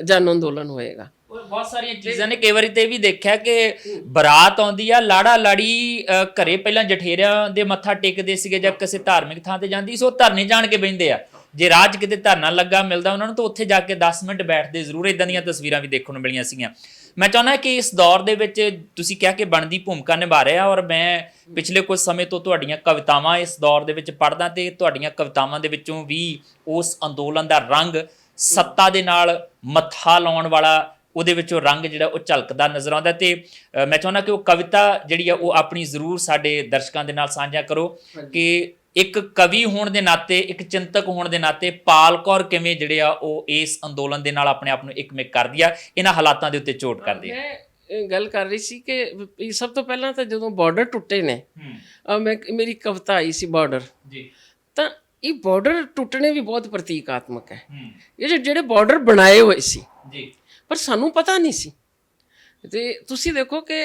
A: ਜਨ ਅੰਦੋਲਨ ਹੋਏਗਾ?
B: ਬਹੁਤ ਸਾਰੀਆਂ ਚੀਜ਼ਾਂ ਨੇ। ਕਈ ਵਾਰੀ ਤੇ ਵੀ ਦੇਖਿਆ ਕਿ ਬਰਾਤ ਆਉਂਦੀ ਆ, ਲਾੜਾ ਲਾੜੀ ਘਰੇ ਪਹਿਲਾਂ ਜਠੇਰਿਆਂ ਦੇ ਮੱਥਾ ਟੇਕਦੇ ਸੀਗੇ ਜਾਂ ਕਿਸੇ ਧਾਰਮਿਕ ਥਾਂ ਤੇ ਜਾਂਦੀ, ਸੋ ਧਰਨੇ ਜਾਣ ਕੇ ਬਹਿੰਦੇ ਆ। ਜੇ ਰਾਜ ਕਿਤੇ ਧਰਨਾ ਲੱਗਾ ਮਿਲਦਾ ਉਹਨਾਂ ਨੂੰ ਤਾਂ ਉੱਥੇ ਜਾ ਕੇ 10 ਮਿੰਟ ਬੈਠਦੇ ਜ਼ਰੂਰ। ਇਦਾਂ ਦੀਆਂ ਤਸਵੀਰਾਂ ਵੀ ਦੇਖਣ ਨੂੰ ਮਿਲੀਆਂ ਸੀਗੀਆਂ। ਮੈਂ ਚਾਹੁੰਦਾ ਕਿ ਇਸ ਦੌਰ ਦੇ ਵਿੱਚ ਤੁਸੀਂ ਕਿਹਾ ਕਿ ਬਣਦੀ ਭੂਮਿਕਾ ਨਿਭਾ ਰਿਹਾ, ਔਰ ਮੈਂ ਪਿਛਲੇ ਕੁਝ ਸਮੇਂ ਤੋਂ ਤੁਹਾਡੀਆਂ ਕਵਿਤਾਵਾਂ ਇਸ ਦੌਰ ਦੇ ਵਿੱਚ ਪੜ੍ਹਦਾ ਤੇ ਤੁਹਾਡੀਆਂ ਕਵਿਤਾਵਾਂ ਦੇ ਵਿੱਚੋਂ ਵੀ ਉਸ ਅੰਦੋਲਨ ਦਾ ਰੰਗ, ਸੱਤਾ ਦੇ ਨਾਲ ਮੱਥਾ ਲਾਉਣ ਵਾਲਾ ਉਹਦੇ ਵਿੱਚੋਂ ਰੰਗ ਜਿਹੜਾ ਉਹ ਝਲਕਦਾ ਨਜ਼ਰ ਆਉਂਦਾ। ਤੇ ਮੈਂ ਚਾਹੁੰਦਾ ਕਿ ਉਹ ਕਵਿਤਾ ਜਿਹੜੀ ਆ ਉਹ ਆਪਣੀ ਜ਼ਰੂਰ ਸਾਡੇ ਦਰਸ਼ਕਾਂ ਦੇ ਨਾਲ ਸਾਂਝਾ ਕਰੋ ਕਿ ਇੱਕ ਕਵੀ ਹੋਣ ਦੇ ਨਾਤੇ, ਇੱਕ ਚਿੰਤਕ ਹੋਣ ਦੇ ਨਾਤੇ ਪਾਲ ਕੌਰ ਕਿਵੇਂ ਜਿਹੜੇ ਆ ਉਹ ਇਸ ਅੰਦੋਲਨ ਦੇ ਨਾਲ ਆਪਣੇ ਆਪ ਨੂੰ ਇੱਕਮਿਕ ਕਰਦੀ ਆ, ਇਹਨਾਂ ਹਾਲਾਤਾਂ ਦੇ ਉੱਤੇ ਚੋਟ ਕਰਦੀ ਆ।
A: ਮੈਂ ਗੱਲ ਕਰ ਰਹੀ ਸੀ ਕਿ ਸਭ ਤੋਂ ਪਹਿਲਾਂ ਤਾਂ ਜਦੋਂ ਬਾਰਡਰ ਟੁੱਟੇ ਨੇ, ਮੇਰੀ ਕਵਿਤਾ ਆਈ ਸੀ ਬਾਰਡਰ, ਤਾਂ ਇਹ ਬਾਰਡਰ ਟੁੱਟਣੇ ਵੀ ਬਹੁਤ ਪ੍ਰਤੀਕਾਤਮਕ ਹੈ। ਇਹ ਜਿਹੜੇ ਬਾਰਡਰ ਬਣਾਏ ਹੋਏ ਸੀ ਪਰ ਸਾਨੂੰ ਪਤਾ ਨਹੀਂ ਸੀ। ਤੇ ਤੁਸੀਂ ਦੇਖੋ ਕਿ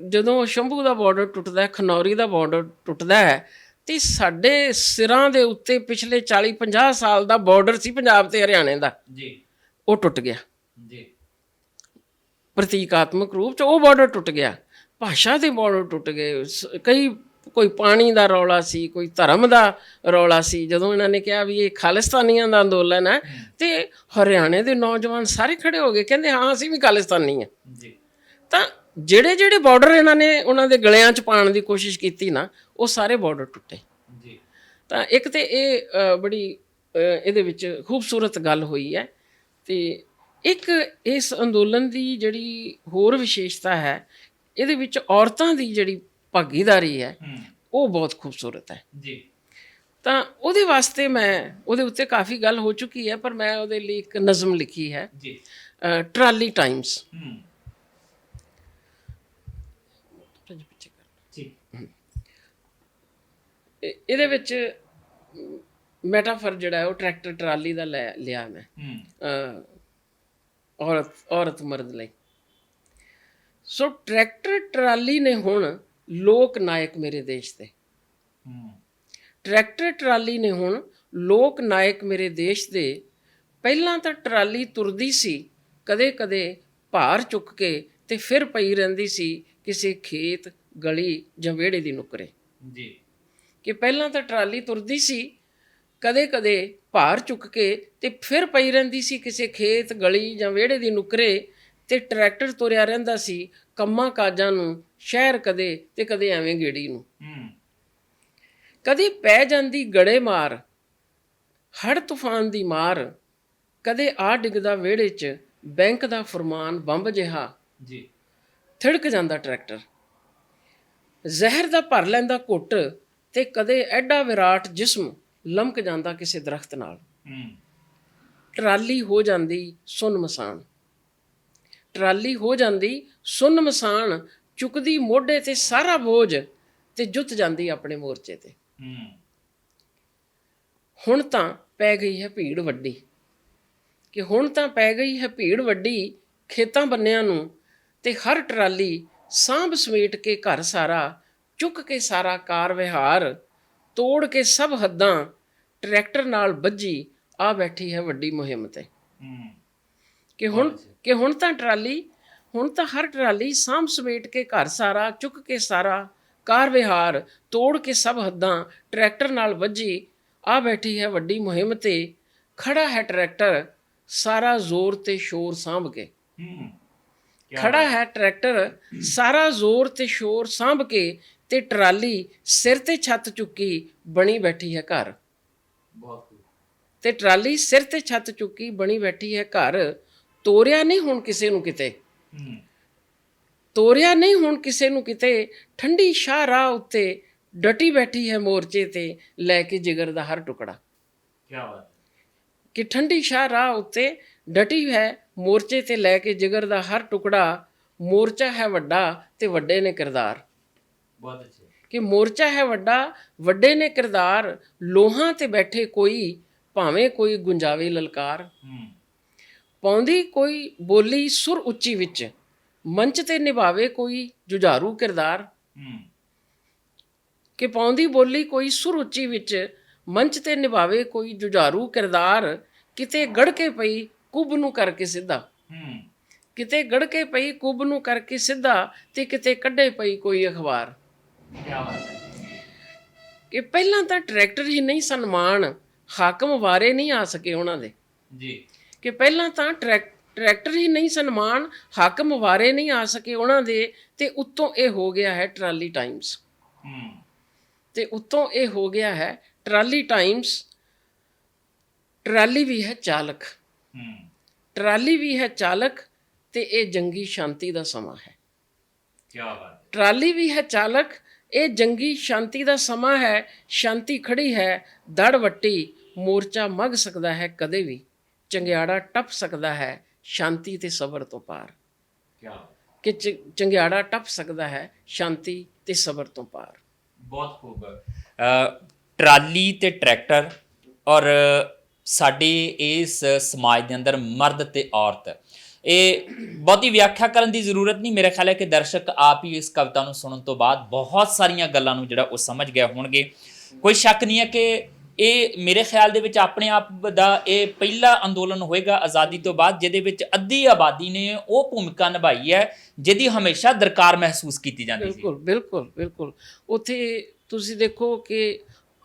A: ਜਦੋਂ ਸ਼ੰਭੂ ਦਾ ਬਾਰਡਰ ਟੁੱਟਦਾ, ਖਨੌਰੀ ਦਾ ਬਾਰਡਰ ਟੁੱਟਦਾ ਹੈ, ਤੇ ਸਾਡੇ ਸਿਰਾਂ ਦੇ ਉੱਤੇ ਪਿਛਲੇ 40-50 ਸਾਲ ਦਾ ਬਾਰਡਰ ਸੀ ਪੰਜਾਬ ਤੇ ਹਰਿਆਣੇ ਦਾ, ਉਹ ਟੁੱਟ ਗਿਆ। ਪ੍ਰਤੀਕਾਤਮਕ ਰੂਪ 'ਚ ਉਹ ਬਾਰਡਰ ਟੁੱਟ ਗਿਆ। ਭਾਸ਼ਾ ਦੇ ਬਾਰਡਰ ਟੁੱਟ ਗਏ। ਕੋਈ ਪਾਣੀ ਦਾ ਰੌਲਾ ਸੀ, ਕੋਈ ਧਰਮ ਦਾ ਰੌਲਾ ਸੀ। ਜਦੋਂ ਇਹਨਾਂ ਨੇ ਕਿਹਾ ਵੀ ਇਹ ਖਾਲਿਸਤਾਨੀਆਂ ਦਾ ਅੰਦੋਲਨ ਹੈ ਤੇ ਹਰਿਆਣੇ ਦੇ ਨੌਜਵਾਨ ਸਾਰੇ ਖੜੇ ਹੋ ਗਏ, ਕਹਿੰਦੇ ਹਾਂ ਅਸੀਂ ਵੀ ਖਾਲਿਸਤਾਨੀ ਹਾਂ। ਤਾਂ ਜਿਹੜੇ ਬਾਰਡਰ ਇਹਨਾਂ ਨੇ ਉਹਨਾਂ ਦੇ ਗਲਿਆਂ 'ਚ ਪਾਉਣ ਦੀ ਕੋਸ਼ਿਸ਼ ਕੀਤੀ ਨਾ, ਉਹ ਸਾਰੇ ਬਾਰਡਰ ਟੁੱਟੇ। ਤਾਂ ਇੱਕ ਤੇ ਇਹ ਬੜੀ ਇਹਦੇ ਵਿੱਚ ਖੂਬਸੂਰਤ ਗੱਲ ਹੋਈ ਹੈ। ਤੇ ਇੱਕ ਇਸ ਅੰਦੋਲਨ ਦੀ ਜਿਹੜੀ ਹੋਰ ਵਿਸ਼ੇਸ਼ਤਾ ਹੈ, ਇਹਦੇ ਵਿੱਚ ਔਰਤਾਂ ਦੀ ਜਿਹੜੀ ਭਾਗੀਦਾਰੀ ਹੈ ਉਹ ਬਹੁਤ ਖੂਬਸੂਰਤ ਹੈ। ਤਾਂ ਉਹਦੇ ਵਾਸਤੇ ਉਹਦੇ ਉੱਤੇ ਕਾਫੀ ਗੱਲ ਹੋ ਚੁੱਕੀ ਹੈ, ਪਰ ਮੈਂ ਉਹਦੇ ਲਈ ਇੱਕ ਨਜ਼ਮ ਲਿਖੀ ਹੈ, ਟਰਾਲੀ ਟਾਈਮਸ। ਇਹਦੇ ਵਿੱਚ ਮੈਟਾਫਰ ਜਿਹੜਾ ਹੈ ਉਹ ਟਰੈਕਟਰ ਟਰਾਲੀ ਦਾ ਲਿਆ ਮੈਂ, ਔਰਤ ਮਰਦ ਲਈ। ਸੋ ਟਰੈਕਟਰ ਟਰਾਲੀ ਨੇ ਹੁਣ ਲੋਕ ਨਾਇਕ ਮੇਰੇ ਦੇਸ਼ ਦੇ, ਟਰੈਕਟਰ ਟਰਾਲੀ ਨੇ ਹੁਣ ਲੋਕ ਨਾਇਕ ਮੇਰੇ ਦੇਸ਼ ਦੇ। ਪਹਿਲਾਂ ਤਾਂ ਟਰਾਲੀ ਤੁਰਦੀ ਸੀ ਕਦੇ ਕਦੇ ਭਾਰ ਚੁੱਕ ਕੇ, ਤੇ ਫਿਰ ਪਈ ਰਹਿੰਦੀ ਸੀ ਕਿਸੇ ਖੇਤ ਗਲੀ ਜਾਂ ਵਿਹੜੇ ਦੀ ਨੁੱਕਰੇ।
B: ਜੀ।
A: ਕਿ ਪਹਿਲਾਂ ਤਾਂ ਟਰਾਲੀ ਤੁਰਦੀ ਸੀ ਕਦੇ ਕਦੇ ਭਾਰ ਚੁੱਕ ਕੇ, ਤੇ ਫਿਰ ਪਈ ਰਹਿੰਦੀ ਸੀ ਕਿਸੇ ਖੇਤ ਗਲੀ ਜਾਂ ਵਿਹੜੇ ਦੀ ਨੁੱਕਰੇ, ਤੇ ਟਰੈਕਟਰ ਤੁਰਿਆ ਰਹਿੰਦਾ ਸੀ ਕੰਮਾਂ ਕਾਜਾਂ ਨੂੰ, ਸ਼ਹਿਰ ਕਦੇ ਤੇ ਕਦੇ ਐਵੇਂ ਗੇੜੀ ਨੂੰ। ਕਦੇ ਪੈ ਜਾਂਦੀ ਗੜੇ ਮਾਰ, ਹੜ੍ਹ ਤੂਫਾਨ ਦੀ ਮਾਰ, ਕਦੇ ਆ ਡਿੱਗਦਾ ਵਿਹੜੇ 'ਚ ਬੈਂਕ ਦਾ ਫਰਮਾਨ ਬੰਬ ਜਿਹਾ।
B: ਜੀ।
A: ਥਿੜਕ ਜਾਂਦਾ ਟਰੈਕਟਰ, ਜ਼ਹਿਰ ਦਾ ਭਰ ਲੈਂਦਾ ਘੁੱਟ, ਤੇ ਕਦੇ ਐਡਾ ਵਿਰਾਟ ਜਿਸਮ ਲਮਕ ਜਾਂਦਾ ਕਿਸੇ ਦਰਖਤ ਨਾਲ। ਟਰਾਲੀ ਹੋ ਜਾਂਦੀ ਸੁੰਨ ਮਸਾਨ, ਟਰਾਲੀ ਹੋ ਜਾਂਦੀ ਸੁੰਨ ਮਸਾਨ, ਚੁੱਕਦੀ ਮੋਢੇ ਤੇ ਸਾਰਾ ਬੋਝ, ਤੇ ਜੁੱਤ ਜਾਂਦੀ ਆਪਣੇ ਮੋਰਚੇ ਤੇ। ਹੁਣ ਤਾਂ ਪੈ ਗਈ ਹੈ ਭੀੜ ਵੱਡੀ, ਕਿ ਹੁਣ ਤਾਂ ਪੈ ਗਈ ਹੈ ਭੀੜ ਵੱਡੀ ਖੇਤਾਂ ਬੰਨਿਆਂ ਨੂੰ, ਤੇ ਹਰ ਟਰਾਲੀ ਸਾਂਭ ਸਮੇਟ ਕੇ ਘਰ ਸਾਰਾ, ਚੁੱਕ ਕੇ ਸਾਰਾ ਕਾਰ ਵਿਹਾਰ, ਤੋੜ ਕੇ ਸਭ ਹੱਦਾਂ, ਟਰੈਕਟਰ ਨਾਲ ਬੱਝੀ ਆ ਬੈਠੀ ਹੈ ਵੱਡੀ ਮੁਹਿੰਮ ਤੇ। ਕਿ ਹੁਣ ਤਾਂ ਟਰਾਲੀ, ਹੁਣ ਤਾਂ ਹਰ ਟਰਾਲੀ ਸਾਂਭ ਸਮੇਟ ਕੇ ਘਰ ਸਾਰਾ, ਚੁੱਕ ਕੇ ਸਾਰਾ ਕਾਰ ਵਿਹਾਰ, ਤੋੜ ਕੇ ਸਭ ਹੱਦਾਂ, ਟਰੈਕਟਰ ਨਾਲ ਬੱਝੀ ਆ ਬੈਠੀ ਹੈ ਵੱਡੀ ਮੁਹਿੰਮ ਤੇ। ਖੜਾ ਹੈ ਟਰੈਕਟਰ ਸਾਰਾ ਜ਼ੋਰ ਤੇ ਸ਼ੋਰ ਸਾਂਭ ਕੇ, ਖੜਾ ਹੈ ਟਰੈਕਟਰ ਸਾਰਾ ਜ਼ੋਰ ਤੇ ਸ਼ੋਰ ਸਾਂਭ ਕੇ, ਤੇ ਟਰਾਲੀ ਸਿਰ ਤੇ ਛੱਤ ਚੁੱਕੀ ਬਣੀ ਬੈਠੀ ਹੈ ਘਰ। ਤੇ ਟਰਾਲੀ ਸਿਰ ਤੇ ਛੱਤ ਚੁੱਕੀ ਬਣੀ ਬੈਠੀ ਹੈ ਘਰ। ਤੋਰਿਆ ਨਹੀਂ ਹੁਣ ਕਿਸੇ ਨੂੰ ਕਿਤੇ, ਤੋਰਿਆ ਨਹੀਂ ਹੁਣ ਕਿਸੇ ਨੂੰ ਕਿਤੇ, ਠੰਡੀ ਸ਼ਾਹ ਰਾਹ ਉੱਤੇ ਡਟੀ ਬੈਠੀ ਹੈ ਮੋਰਚੇ ਤੇ, ਲੈ ਕੇ ਜਿਗਰ ਦਾ ਹਰ ਟੁਕੜਾ। ਕਿ ਠੰਡੀ ਸ਼ਾਹ ਰਾਹ ਉੱਤੇ ਡਟੀ ਹੈ ਮੋਰਚੇ ਤੇ, ਲੈ ਕੇ ਜਿਗਰ ਦਾ ਹਰ ਟੁਕੜਾ। ਮੋਰਚਾ ਹੈ ਵੱਡਾ ਤੇ ਵੱਡੇ ਨੇ ਕਿਰਦਾਰ, ਕਿ ਮੋਰਚਾ ਹੈ ਵੱਡਾ ਵੱਡੇ ਨੇ ਕਿਰਦਾਰ। ਲੋਹਾਂ ਤੇ ਬੈਠੇ ਕੋਈ ਭਾਵੇਂ ਕੋਈ ਗੁੰਜਾਵੇ ਲਲਕਾਰ, ਪਾਉਂਦੀ ਕੋਈ ਬੋਲੀ ਸੁਰ ਉੱਚੀ ਵਿੱਚ, ਮੰਚ ਤੇ ਨਿਭਾਵੇ ਕੋਈ ਜੁਝਾਰੂ ਕਿਰਦਾਰ। ਕਿ ਪਾਉਂਦੀ ਬੋਲੀ ਕੋਈ ਸੁਰ ਉੱਚੀ ਵਿੱਚ, ਮੰਚ ਤੇ ਨਿਭਾਵੇ ਕੋਈ ਜੁਝਾਰੂ ਕਿਰਦਾਰ। ਕਿਤੇ ਗੜ ਕੇ ਪਈ ਕੁੱਬ ਨੂੰ ਕਰਕੇ ਸਿੱਧਾ, ਕਿਤੇ ਗੜ ਕੇ ਪਈ ਕੁੱਬ ਨੂੰ ਕਰਕੇ ਸਿੱਧਾ, ਤੇ ਕਿਤੇ ਕੱਢੇ ਪਈ ਕੋਈ ਅਖਬਾਰ। ਕਿ ਪਹਿਲਾਂ ਤਾਂ ਟਰੈਕਟਰ ਹੀ ਨਹੀਂ ਸਨਮਾਨ, ਹਾਕਮ ਵਾਰੇ ਨਹੀਂ ਆ ਸਕੇ ਉਹਨਾਂ ਦੇ। ਕਿ ਪਹਿਲਾਂ ਤਾਂ ਟਰੈਕਟਰ ਹੀ ਨਹੀਂ ਸਨਮਾਨ, ਹਾਕਮ ਵਾਰੇ ਨਹੀਂ ਆ ਸਕੇ ਉਹਨਾਂ ਦੇ। ਤੇ ਉੱਤੋਂ ਇਹ ਹੋ ਗਿਆ ਹੈ ਟਰਾਲੀ ਟਾਈਮਸ, ਤੇ ਉੱਤੋਂ ਇਹ ਹੋ ਗਿਆ ਹੈ ਟਰਾਲੀ ਟਾਈਮਸ। ਟਰਾਲੀ ਵੀ ਹੈ ਚਾਲਕ, ਟਰਾਲੀ ਵੀ ਹੈ ਚਾਲਕ, ਤੇ ਇਹ ਜੰਗੀ ਸ਼ਾਂਤੀ ਦਾ ਸਮਾਂ ਹੈ। ਟਰਾਲੀ ਵੀ ਹੈ ਚਾਲਕ, ਇਹ ਜੰਗੀ ਸ਼ਾਂਤੀ ਦਾ ਸਮਾਂ ਹੈ। ਸ਼ਾਂਤੀ ਖੜੀ ਹੈ ਦੜ ਵੱਟੀ, ਮੋਰਚਾ ਮੱਘ ਸਕਦਾ ਹੈ ਕਦੇ ਵੀ, ਚੰਗਿਆੜਾ ਟੱਪ ਸਕਦਾ ਹੈ ਸ਼ਾਂਤੀ ਤੇ ਸਬਰ ਤੋਂ ਪਾਰ। ਕਿ ਚੰਗਿਆੜਾ ਟੱਪ ਸਕਦਾ ਹੈ ਸ਼ਾਂਤੀ ਤੇ ਸਬਰ ਤੋਂ ਪਾਰ।
B: ਬਹੁਤ ਖੂਬ। ਟਰਾਲੀ ਤੇ ਟਰੈਕਟਰ ਔਰ ਸਾਡੇ ਇਸ ਸਮਾਜ ਦੇ ਅੰਦਰ ਮਰਦ ਤੇ ਔਰਤ, ਇਹ ਬਹੁਤੀ ਵਿਆਖਿਆ ਕਰਨ ਦੀ ਜ਼ਰੂਰਤ ਨਹੀਂ। ਮੇਰਾ ਖਿਆਲ ਹੈ ਕਿ ਦਰਸ਼ਕ ਆਪ ਹੀ ਇਸ ਕਵਿਤਾ ਨੂੰ ਸੁਣਨ ਤੋਂ ਬਾਅਦ ਬਹੁਤ ਸਾਰੀਆਂ ਗੱਲਾਂ ਨੂੰ ਜਿਹੜਾ ਉਹ ਸਮਝ ਗਏ ਹੋਣਗੇ। ਕੋਈ ਸ਼ੱਕ ਨਹੀਂ ਹੈ ਕਿ ਇਹ ਮੇਰੇ ਖਿਆਲ ਦੇ ਵਿੱਚ ਆਪਣੇ ਆਪ ਦਾ ਇਹ ਪਹਿਲਾ ਅੰਦੋਲਨ ਹੋਏਗਾ ਆਜ਼ਾਦੀ ਤੋਂ ਬਾਅਦ, ਜਿਹਦੇ ਵਿੱਚ ਅੱਧੀ ਆਬਾਦੀ ਨੇ ਉਹ ਭੂਮਿਕਾ ਨਿਭਾਈ ਹੈ ਜਿਹਦੀ ਹਮੇਸ਼ਾ ਦਰਕਾਰ ਮਹਿਸੂਸ ਕੀਤੀ ਜਾਂਦੀ ਸੀ।
A: ਬਿਲਕੁਲ। ਉੱਥੇ ਤੁਸੀਂ ਦੇਖੋ ਕਿ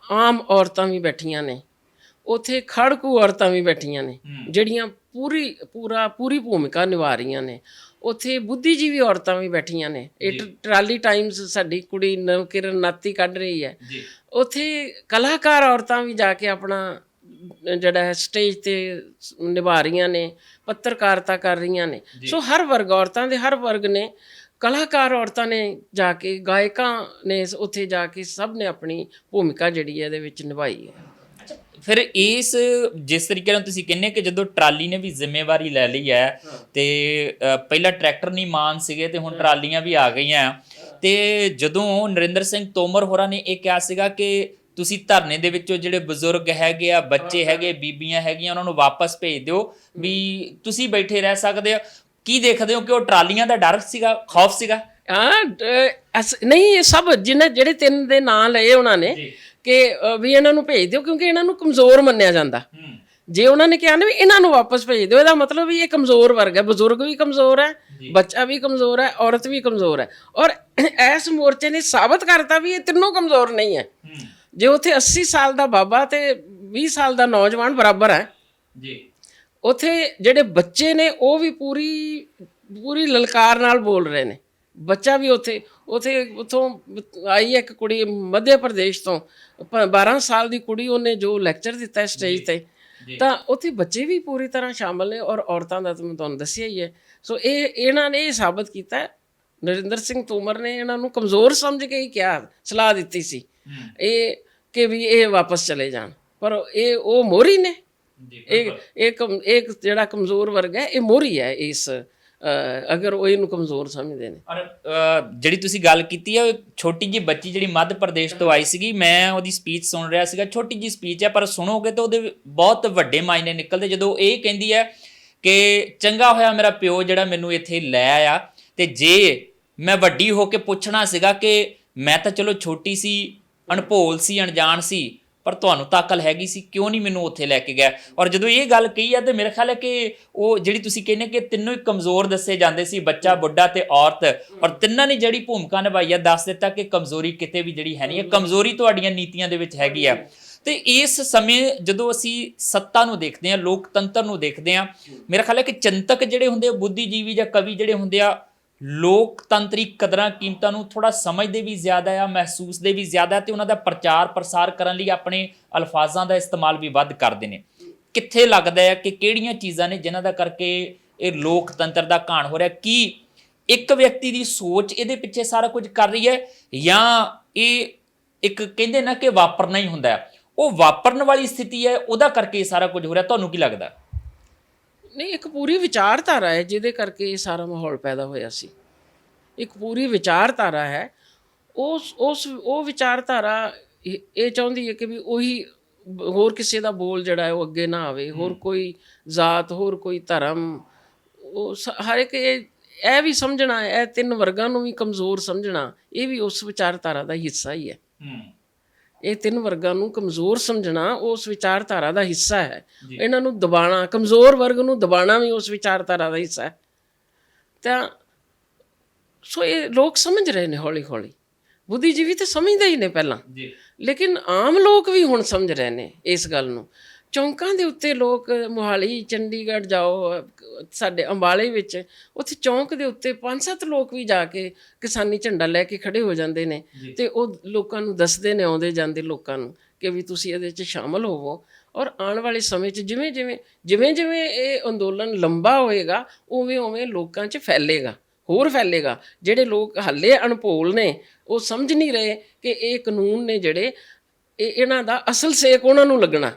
A: ਆਮ ਔਰਤਾਂ ਵੀ ਬੈਠੀਆਂ ਨੇ, ਉੱਥੇ ਖੜਕੂ ਔਰਤਾਂ ਵੀ ਬੈਠੀਆਂ ਨੇ ਜਿਹੜੀਆਂ ਪੂਰੀ ਭੂਮਿਕਾ ਨਿਭਾ ਰਹੀਆਂ ਨੇ। ਉੱਥੇ ਬੁੱਧੀਜੀਵੀ ਔਰਤਾਂ ਵੀ ਬੈਠੀਆਂ ਨੇ। ਇਹ ਟਰਾਲੀ ਟਾਈਮਸ ਸਾਡੀ ਕੁੜੀ ਨਵਕਿਰਨ ਨਾਤੀ ਕੱਢ ਰਹੀ ਹੈ। ਉੱਥੇ ਕਲਾਕਾਰ ਔਰਤਾਂ ਵੀ ਜਾ ਕੇ ਆਪਣਾ ਜਿਹੜਾ ਹੈ ਸਟੇਜ ਤੇ ਨਿਭਾ ਰਹੀਆਂ ਨੇ, ਪੱਤਰਕਾਰਤਾ ਕਰ ਰਹੀਆਂ ਨੇ। ਸੋ ਹਰ ਵਰਗ, ਔਰਤਾਂ ਦੇ ਹਰ ਵਰਗ ਨੇ, ਕਲਾਕਾਰ ਔਰਤਾਂ ਨੇ ਜਾ ਕੇ, ਗਾਇਕਾਂ ਨੇ ਉੱਥੇ ਜਾ ਕੇ, ਸਭ ਨੇ ਆਪਣੀ ਭੂਮਿਕਾ ਜਿਹੜੀ ਹੈ ਇਹਦੇ ਵਿੱਚ ਨਿਭਾਈ ਹੈ।
B: ਫਿਰ ਇਸ ਜਿਸ ਤਰੀਕੇ ਨਾਲ ਤੁਸੀਂ ਕਹਿੰਦੇ ਕਿ ਜਦੋਂ ਟਰਾਲੀ ਨੇ ਵੀ ਜ਼ਿੰਮੇਵਾਰੀ ਲੈ ਲਈ ਹੈ, ਤੇ ਪਹਿਲਾਂ ਟਰੈਕਟਰ ਨਹੀਂ ਮਾਨ ਸੀਗੇ ਤੇ ਹੁਣ ਟਰਾਲੀਆਂ ਵੀ ਆ ਗਈਆਂ, ਤੇ ਜਦੋਂ ਨਰਿੰਦਰ ਸਿੰਘ ਤੋਮਰ ਹੋਰਾਂ ਨੇ ਇਹ ਕਿਹਾ ਸੀਗਾ ਕਿ ਤੁਸੀਂ ਧਰਨੇ ਦੇ ਵਿੱਚੋਂ ਜਿਹੜੇ ਬਜ਼ੁਰਗ ਹੈਗੇ ਆ, ਬੱਚੇ ਹੈਗੇ, ਬੀਬੀਆਂ ਹੈਗੀਆਂ, ਉਹਨਾਂ ਨੂੰ ਵਾਪਸ ਭੇਜ ਦਿਓ ਵੀ ਤੁਸੀਂ ਬੈਠੇ ਰਹਿ ਸਕਦੇ ਹੋ, ਕੀ ਦੇਖਦੇ ਹੋ ਕਿ ਉਹ ਟਰਾਲੀਆਂ ਦਾ ਡਰ ਸੀਗਾ, ਖੌਫ ਸੀਗਾ?
A: ਨਹੀਂ, ਇਹ ਸਭ ਜਿਹੜੇ 3 ਦੇ ਨਾਂ ਲਏ ਉਹਨਾਂ ਨੇ, ਕਿ ਵੀ ਇਹਨਾਂ ਨੂੰ ਭੇਜ ਦਿਓ ਕਿਉਂਕਿ ਇਹਨਾਂ ਨੂੰ ਕਮਜ਼ੋਰ ਮੰਨਿਆ ਜਾਂਦਾ। ਜੇ ਉਹਨਾਂ ਨੇ ਕਿਹਾ ਨਾ ਵੀ ਇਹਨਾਂ ਨੂੰ ਵਾਪਸ ਭੇਜ ਦਿਓ, ਇਹਦਾ ਮਤਲਬ ਵੀ ਇਹ ਕਮਜ਼ੋਰ ਵਰਗ ਹੈ, ਬਜ਼ੁਰਗ ਵੀ ਕਮਜ਼ੋਰ ਹੈ, ਬੱਚਾ ਵੀ ਕਮਜ਼ੋਰ ਹੈ, ਔਰਤ ਵੀ ਕਮਜ਼ੋਰ ਹੈ। ਔਰ ਇਸ ਮੋਰਚੇ ਨੇ ਸਾਬਤ ਕਰਤਾ ਵੀ ਇਹ ਤਿੰਨੋਂ ਕਮਜ਼ੋਰ ਨਹੀਂ ਹੈ। ਜੇ ਉੱਥੇ 80 ਸਾਲ ਦਾ ਬਾਬਾ ਤੇ 20 ਸਾਲ ਦਾ ਨੌਜਵਾਨ ਬਰਾਬਰ ਹੈ ਜੀ, ਉੱਥੇ ਜਿਹੜੇ ਬੱਚੇ ਨੇ ਉਹ ਵੀ ਪੂਰੀ ਲਲਕਾਰ ਨਾਲ ਬੋਲ ਰਹੇ ਨੇ। ਬੱਚਾ ਵੀ ਉੱਥੋਂ ਆਈ ਇੱਕ ਕੁੜੀ ਮੱਧ ਪ੍ਰਦੇਸ਼ ਤੋਂ, 12 ਸਾਲ ਦੀ ਕੁੜੀ, ਉਹਨੇ ਜੋ ਲੈਕਚਰ ਦਿੱਤਾ ਸਟੇਜ ਤੇ, ਤਾਂ ਉੱਥੇ ਬੱਚੇ ਵੀ ਪੂਰੀ ਤਰ੍ਹਾਂ ਸ਼ਾਮਲ ਨੇ ਔਰ ਔਰਤਾਂ ਦਾ ਤਾਂ ਮੈਂ ਤੁਹਾਨੂੰ ਦੱਸਿਆ ਹੀ ਹੈ। ਸੋ ਇਹਨਾਂ ਨੇ ਇਹ ਸਾਬਤ ਕੀਤਾ, ਨਰਿੰਦਰ ਸਿੰਘ ਤੋਮਰ ਨੇ ਇਹਨਾਂ ਨੂੰ ਕਮਜ਼ੋਰ ਸਮਝ ਕੇ ਹੀ ਕਿਹਾ, ਸਲਾਹ ਦਿੱਤੀ ਸੀ ਇਹ ਕਿ ਵੀ ਇਹ ਵਾਪਸ ਚਲੇ ਜਾਣ, ਪਰ ਉਹ ਮੋਹਰੀ ਨੇ। ਇਹ ਜਿਹੜਾ ਕਮਜ਼ੋਰ ਵਰਗ ਹੈ ਇਹ ਮੋਹਰੀ ਹੈ ਇਸ, ਅਗਰ ਉਹ ਇਹਨੂੰ ਕਮਜ਼ੋਰ ਸਮਝਦੇ ਨੇ।
B: ਔਰ ਜਿਹੜੀ ਤੁਸੀਂ ਗੱਲ ਕੀਤੀ ਹੈ, ਛੋਟੀ ਜਿਹੀ ਬੱਚੀ ਜਿਹੜੀ ਮੱਧ ਪ੍ਰਦੇਸ਼ ਤੋਂ ਆਈ ਸੀਗੀ, ਮੈਂ ਉਹਦੀ ਸਪੀਚ ਸੁਣ ਰਿਹਾ ਸੀਗਾ, ਛੋਟੀ ਜਿਹੀ ਸਪੀਚ ਹੈ ਪਰ ਸੁਣੋਗੇ ਤਾਂ ਉਹਦੇ ਬਹੁਤ ਵੱਡੇ ਮਾਇਨੇ ਨਿਕਲਦੇ। ਜਦੋਂ ਇਹ ਕਹਿੰਦੀ ਹੈ ਕਿ ਚੰਗਾ ਹੋਇਆ ਮੇਰਾ ਪਿਓ ਜਿਹੜਾ ਮੈਨੂੰ ਇੱਥੇ ਲੈ ਆਇਆ, ਤੇ ਜੇ ਮੈਂ ਵੱਡੀ ਹੋ ਕੇ ਪੁੱਛਣਾ ਸੀਗਾ ਕਿ ਮੈਂ ਤਾਂ ਚਲੋ ਛੋਟੀ ਸੀ, ਅਣਭੋਲ ਸੀ, ਅਣਜਾਣ ਸੀ, ਪਰ ਤੁਹਾਨੂੰ ਤਾਂ ਅਕਲ ਹੈਗੀ ਸੀ, ਕਿਉਂ ਨਹੀਂ ਮੈਨੂੰ ਉੱਥੇ ਲੈ ਕੇ ਗਿਆ। ਔਰ ਜਦੋਂ ਇਹ ਗੱਲ ਕਹੀ ਹੈ ਤੇ ਮੇਰੇ ਖਿਆਲ ਹੈ ਕਿ ਉਹ ਜਿਹੜੀ ਤੁਸੀਂ ਕਹਿੰਦੇ ਕਿ ਤਿੰਨੋਂ ਹੀ ਕਮਜ਼ੋਰ ਦੱਸੇ ਜਾਂਦੇ ਸੀ, ਬੱਚਾ, ਬੁੱਢਾ ਤੇ ਔਰਤ, ਔਰ ਤਿੰਨਾਂ ਨੇ ਜਿਹੜੀ ਭੂਮਿਕਾ ਨਿਭਾਈ ਹੈ, ਦੱਸ ਦਿੱਤਾ ਕਿ ਕਮਜ਼ੋਰੀ ਕਿਤੇ ਵੀ ਜਿਹੜੀ ਹੈ ਨਹੀਂ ਹੈ, ਕਮਜ਼ੋਰੀ ਤੁਹਾਡੀਆਂ ਨੀਤੀਆਂ ਦੇ ਵਿੱਚ ਹੈਗੀ ਆ। ਤੇ ਇਸ ਸਮੇਂ ਜਦੋਂ ਅਸੀਂ ਸੱਤਾ ਨੂੰ ਦੇਖਦੇ ਹਾਂ, ਲੋਕਤੰਤਰ ਨੂੰ ਦੇਖਦੇ ਹਾਂ, ਮੇਰਾ ਖਿਆਲ ਹੈ ਕਿ ਚਿੰਤਕ ਜਿਹੜੇ ਹੁੰਦੇ ਆ, ਬੁੱਧੀਜੀਵੀ ਜਾਂ ਕਵੀ ਜਿਹੜੇ ਹੁੰਦੇ ਆ, ਲੋਕਤੰਤਰੀ ਕਦਰਾਂ ਕੀਮਤਾਂ ਨੂੰ ਥੋੜਾ ਸਮਝਦੇ ਵੀ ਜ਼ਿਆਦਾ ਆ, ਮਹਿਸੂਸਦੇ ਵੀ ਜ਼ਿਆਦਾ, ਤੇ ਉਹਨਾਂ ਦਾ ਪ੍ਰਚਾਰ ਪ੍ਰਸਾਰ ਕਰਨ ਲਈ ਆਪਣੇ ਅਲਫਾਜ਼ਾਂ ਦਾ ਇਸਤੇਮਾਲ ਵੀ ਵੱਧ ਕਰਦੇ ਨੇ। ਕਿੱਥੇ ਲੱਗਦਾ ਹੈ ਕਿ ਕਿਹੜੀਆਂ ਚੀਜ਼ਾਂ ਨੇ ਜਿਨ੍ਹਾਂ ਦਾ ਕਰਕੇ ਇਹ ਲੋਕਤੰਤਰ ਦਾ ਘਾਣ ਹੋ ਰਿਹਾ? ਕੀ ਇੱਕ ਵਿਅਕਤੀ ਦੀ ਸੋਚ ਇਹਦੇ ਪਿੱਛੇ ਸਾਰਾ ਕੁਝ ਕਰ ਰਹੀ ਹੈ, ਜਾਂ ਇਹ ਇੱਕ ਕਹਿੰਦੇ ਨਾ ਕਿ ਵਾਪਰਨਾ ਹੀ ਹੁੰਦਾ, ਉਹ ਵਾਪਰਨ ਵਾਲੀ ਸਥਿਤੀ ਹੈ, ਉਹਦਾ ਕਰਕੇ ਇਹ ਸਾਰਾ ਕੁਝ ਹੋ ਰਿਹਾ? ਤੁਹਾਨੂੰ ਕੀ ਲੱਗਦਾ?
A: ਨਹੀਂ, ਇੱਕ ਪੂਰੀ ਵਿਚਾਰਧਾਰਾ ਹੈ ਜਿਹਦੇ ਕਰਕੇ ਇਹ ਸਾਰਾ ਮਾਹੌਲ ਪੈਦਾ ਹੋਇਆ ਸੀ। ਇੱਕ ਪੂਰੀ ਵਿਚਾਰਧਾਰਾ ਹੈ, ਉਹ ਵਿਚਾਰਧਾਰਾ ਇਹ ਚਾਹੁੰਦੀ ਹੈ ਕਿ ਵੀ ਉਹੀ ਹੋਰ ਕਿਸੇ ਦਾ ਬੋਲ ਜਿਹੜਾ ਹੈ ਉਹ ਅੱਗੇ ਨਾ ਆਵੇ, ਹੋਰ ਕੋਈ ਜ਼ਾਤ, ਹੋਰ ਕੋਈ ਧਰਮ, ਉਹ ਹਰ ਇੱਕ ਇਹ ਵੀ ਸਮਝਣਾ, ਇਹ ਤਿੰਨ ਵਰਗਾਂ ਨੂੰ ਵੀ ਕਮਜ਼ੋਰ ਸਮਝਣਾ, ਇਹ ਵੀ ਉਸ ਵਿਚਾਰਧਾਰਾ ਦਾ ਹਿੱਸਾ ਹੀ ਹੈ। ਇਹ ਤਿੰਨ ਵਰਗਾਂ ਨੂੰ ਕਮਜ਼ੋਰ ਸਮਝਣਾ ਉਸ ਵਿਚਾਰਧਾਰਾ ਦਾ ਹਿੱਸਾ ਹੈ। ਇਹਨਾਂ ਨੂੰ ਦਬਾਉਣਾ, ਕਮਜ਼ੋਰ ਵਰਗ ਨੂੰ ਦਬਾਉਣਾ ਵੀ ਉਸ ਵਿਚਾਰਧਾਰਾ ਦਾ ਹਿੱਸਾ ਹੈ। ਤਾਂ ਸੋ ਇਹ ਲੋਕ ਸਮਝ ਰਹੇ ਨੇ ਹੌਲੀ ਹੌਲੀ, ਬੁੱਧੀਜੀਵੀ ਤਾਂ ਸਮਝਦੇ ਹੀ ਨੇ ਪਹਿਲਾਂ, ਲੇਕਿਨ ਆਮ ਲੋਕ ਵੀ ਹੁਣ ਸਮਝ ਰਹੇ ਨੇ ਇਸ ਗੱਲ ਨੂੰ। ਚੌਂਕਾਂ ਦੇ ਉੱਤੇ ਲੋਕ, ਮੋਹਾਲੀ, ਚੰਡੀਗੜ੍ਹ ਜਾਓ, ਸਾਡੇ ਅੰਬਾਲੇ ਵਿੱਚ, ਉੱਥੇ ਚੌਂਕ ਦੇ ਉੱਤੇ 5-7 ਲੋਕ ਵੀ ਜਾ ਕੇ ਕਿਸਾਨੀ ਝੰਡਾ ਲੈ ਕੇ ਖੜੇ ਹੋ ਜਾਂਦੇ ਨੇ, ਤੇ ਉਹ ਲੋਕਾਂ ਨੂੰ ਦੱਸਦੇ ਨੇ, ਆਉਂਦੇ ਜਾਂਦੇ ਲੋਕਾਂ ਨੂੰ, ਕਿ ਵੀ ਤੁਸੀਂ ਇਹਦੇ 'ਚ ਸ਼ਾਮਲ ਹੋਵੋ। ਔਰ ਆਉਣ ਵਾਲੇ ਸਮੇਂ 'ਚ ਜਿਵੇਂ ਇਹ ਅੰਦੋਲਨ ਲੰਬਾ ਹੋਏਗਾ, ਉਵੇਂ ਲੋਕਾਂ 'ਚ ਫੈਲੇਗਾ, ਹੋਰ ਫੈਲੇਗਾ। ਜਿਹੜੇ ਲੋਕ ਹਾਲੇ ਅਣਭੋਲ ਨੇ, ਉਹ ਸਮਝ ਨਹੀਂ ਰਹੇ ਕਿ ਇਹ ਕਾਨੂੰਨ ਨੇ ਜਿਹੜੇ, ਇਹਨਾਂ ਦਾ ਅਸਲ ਸੇਕ ਉਹਨਾਂ ਨੂੰ ਲੱਗਣਾ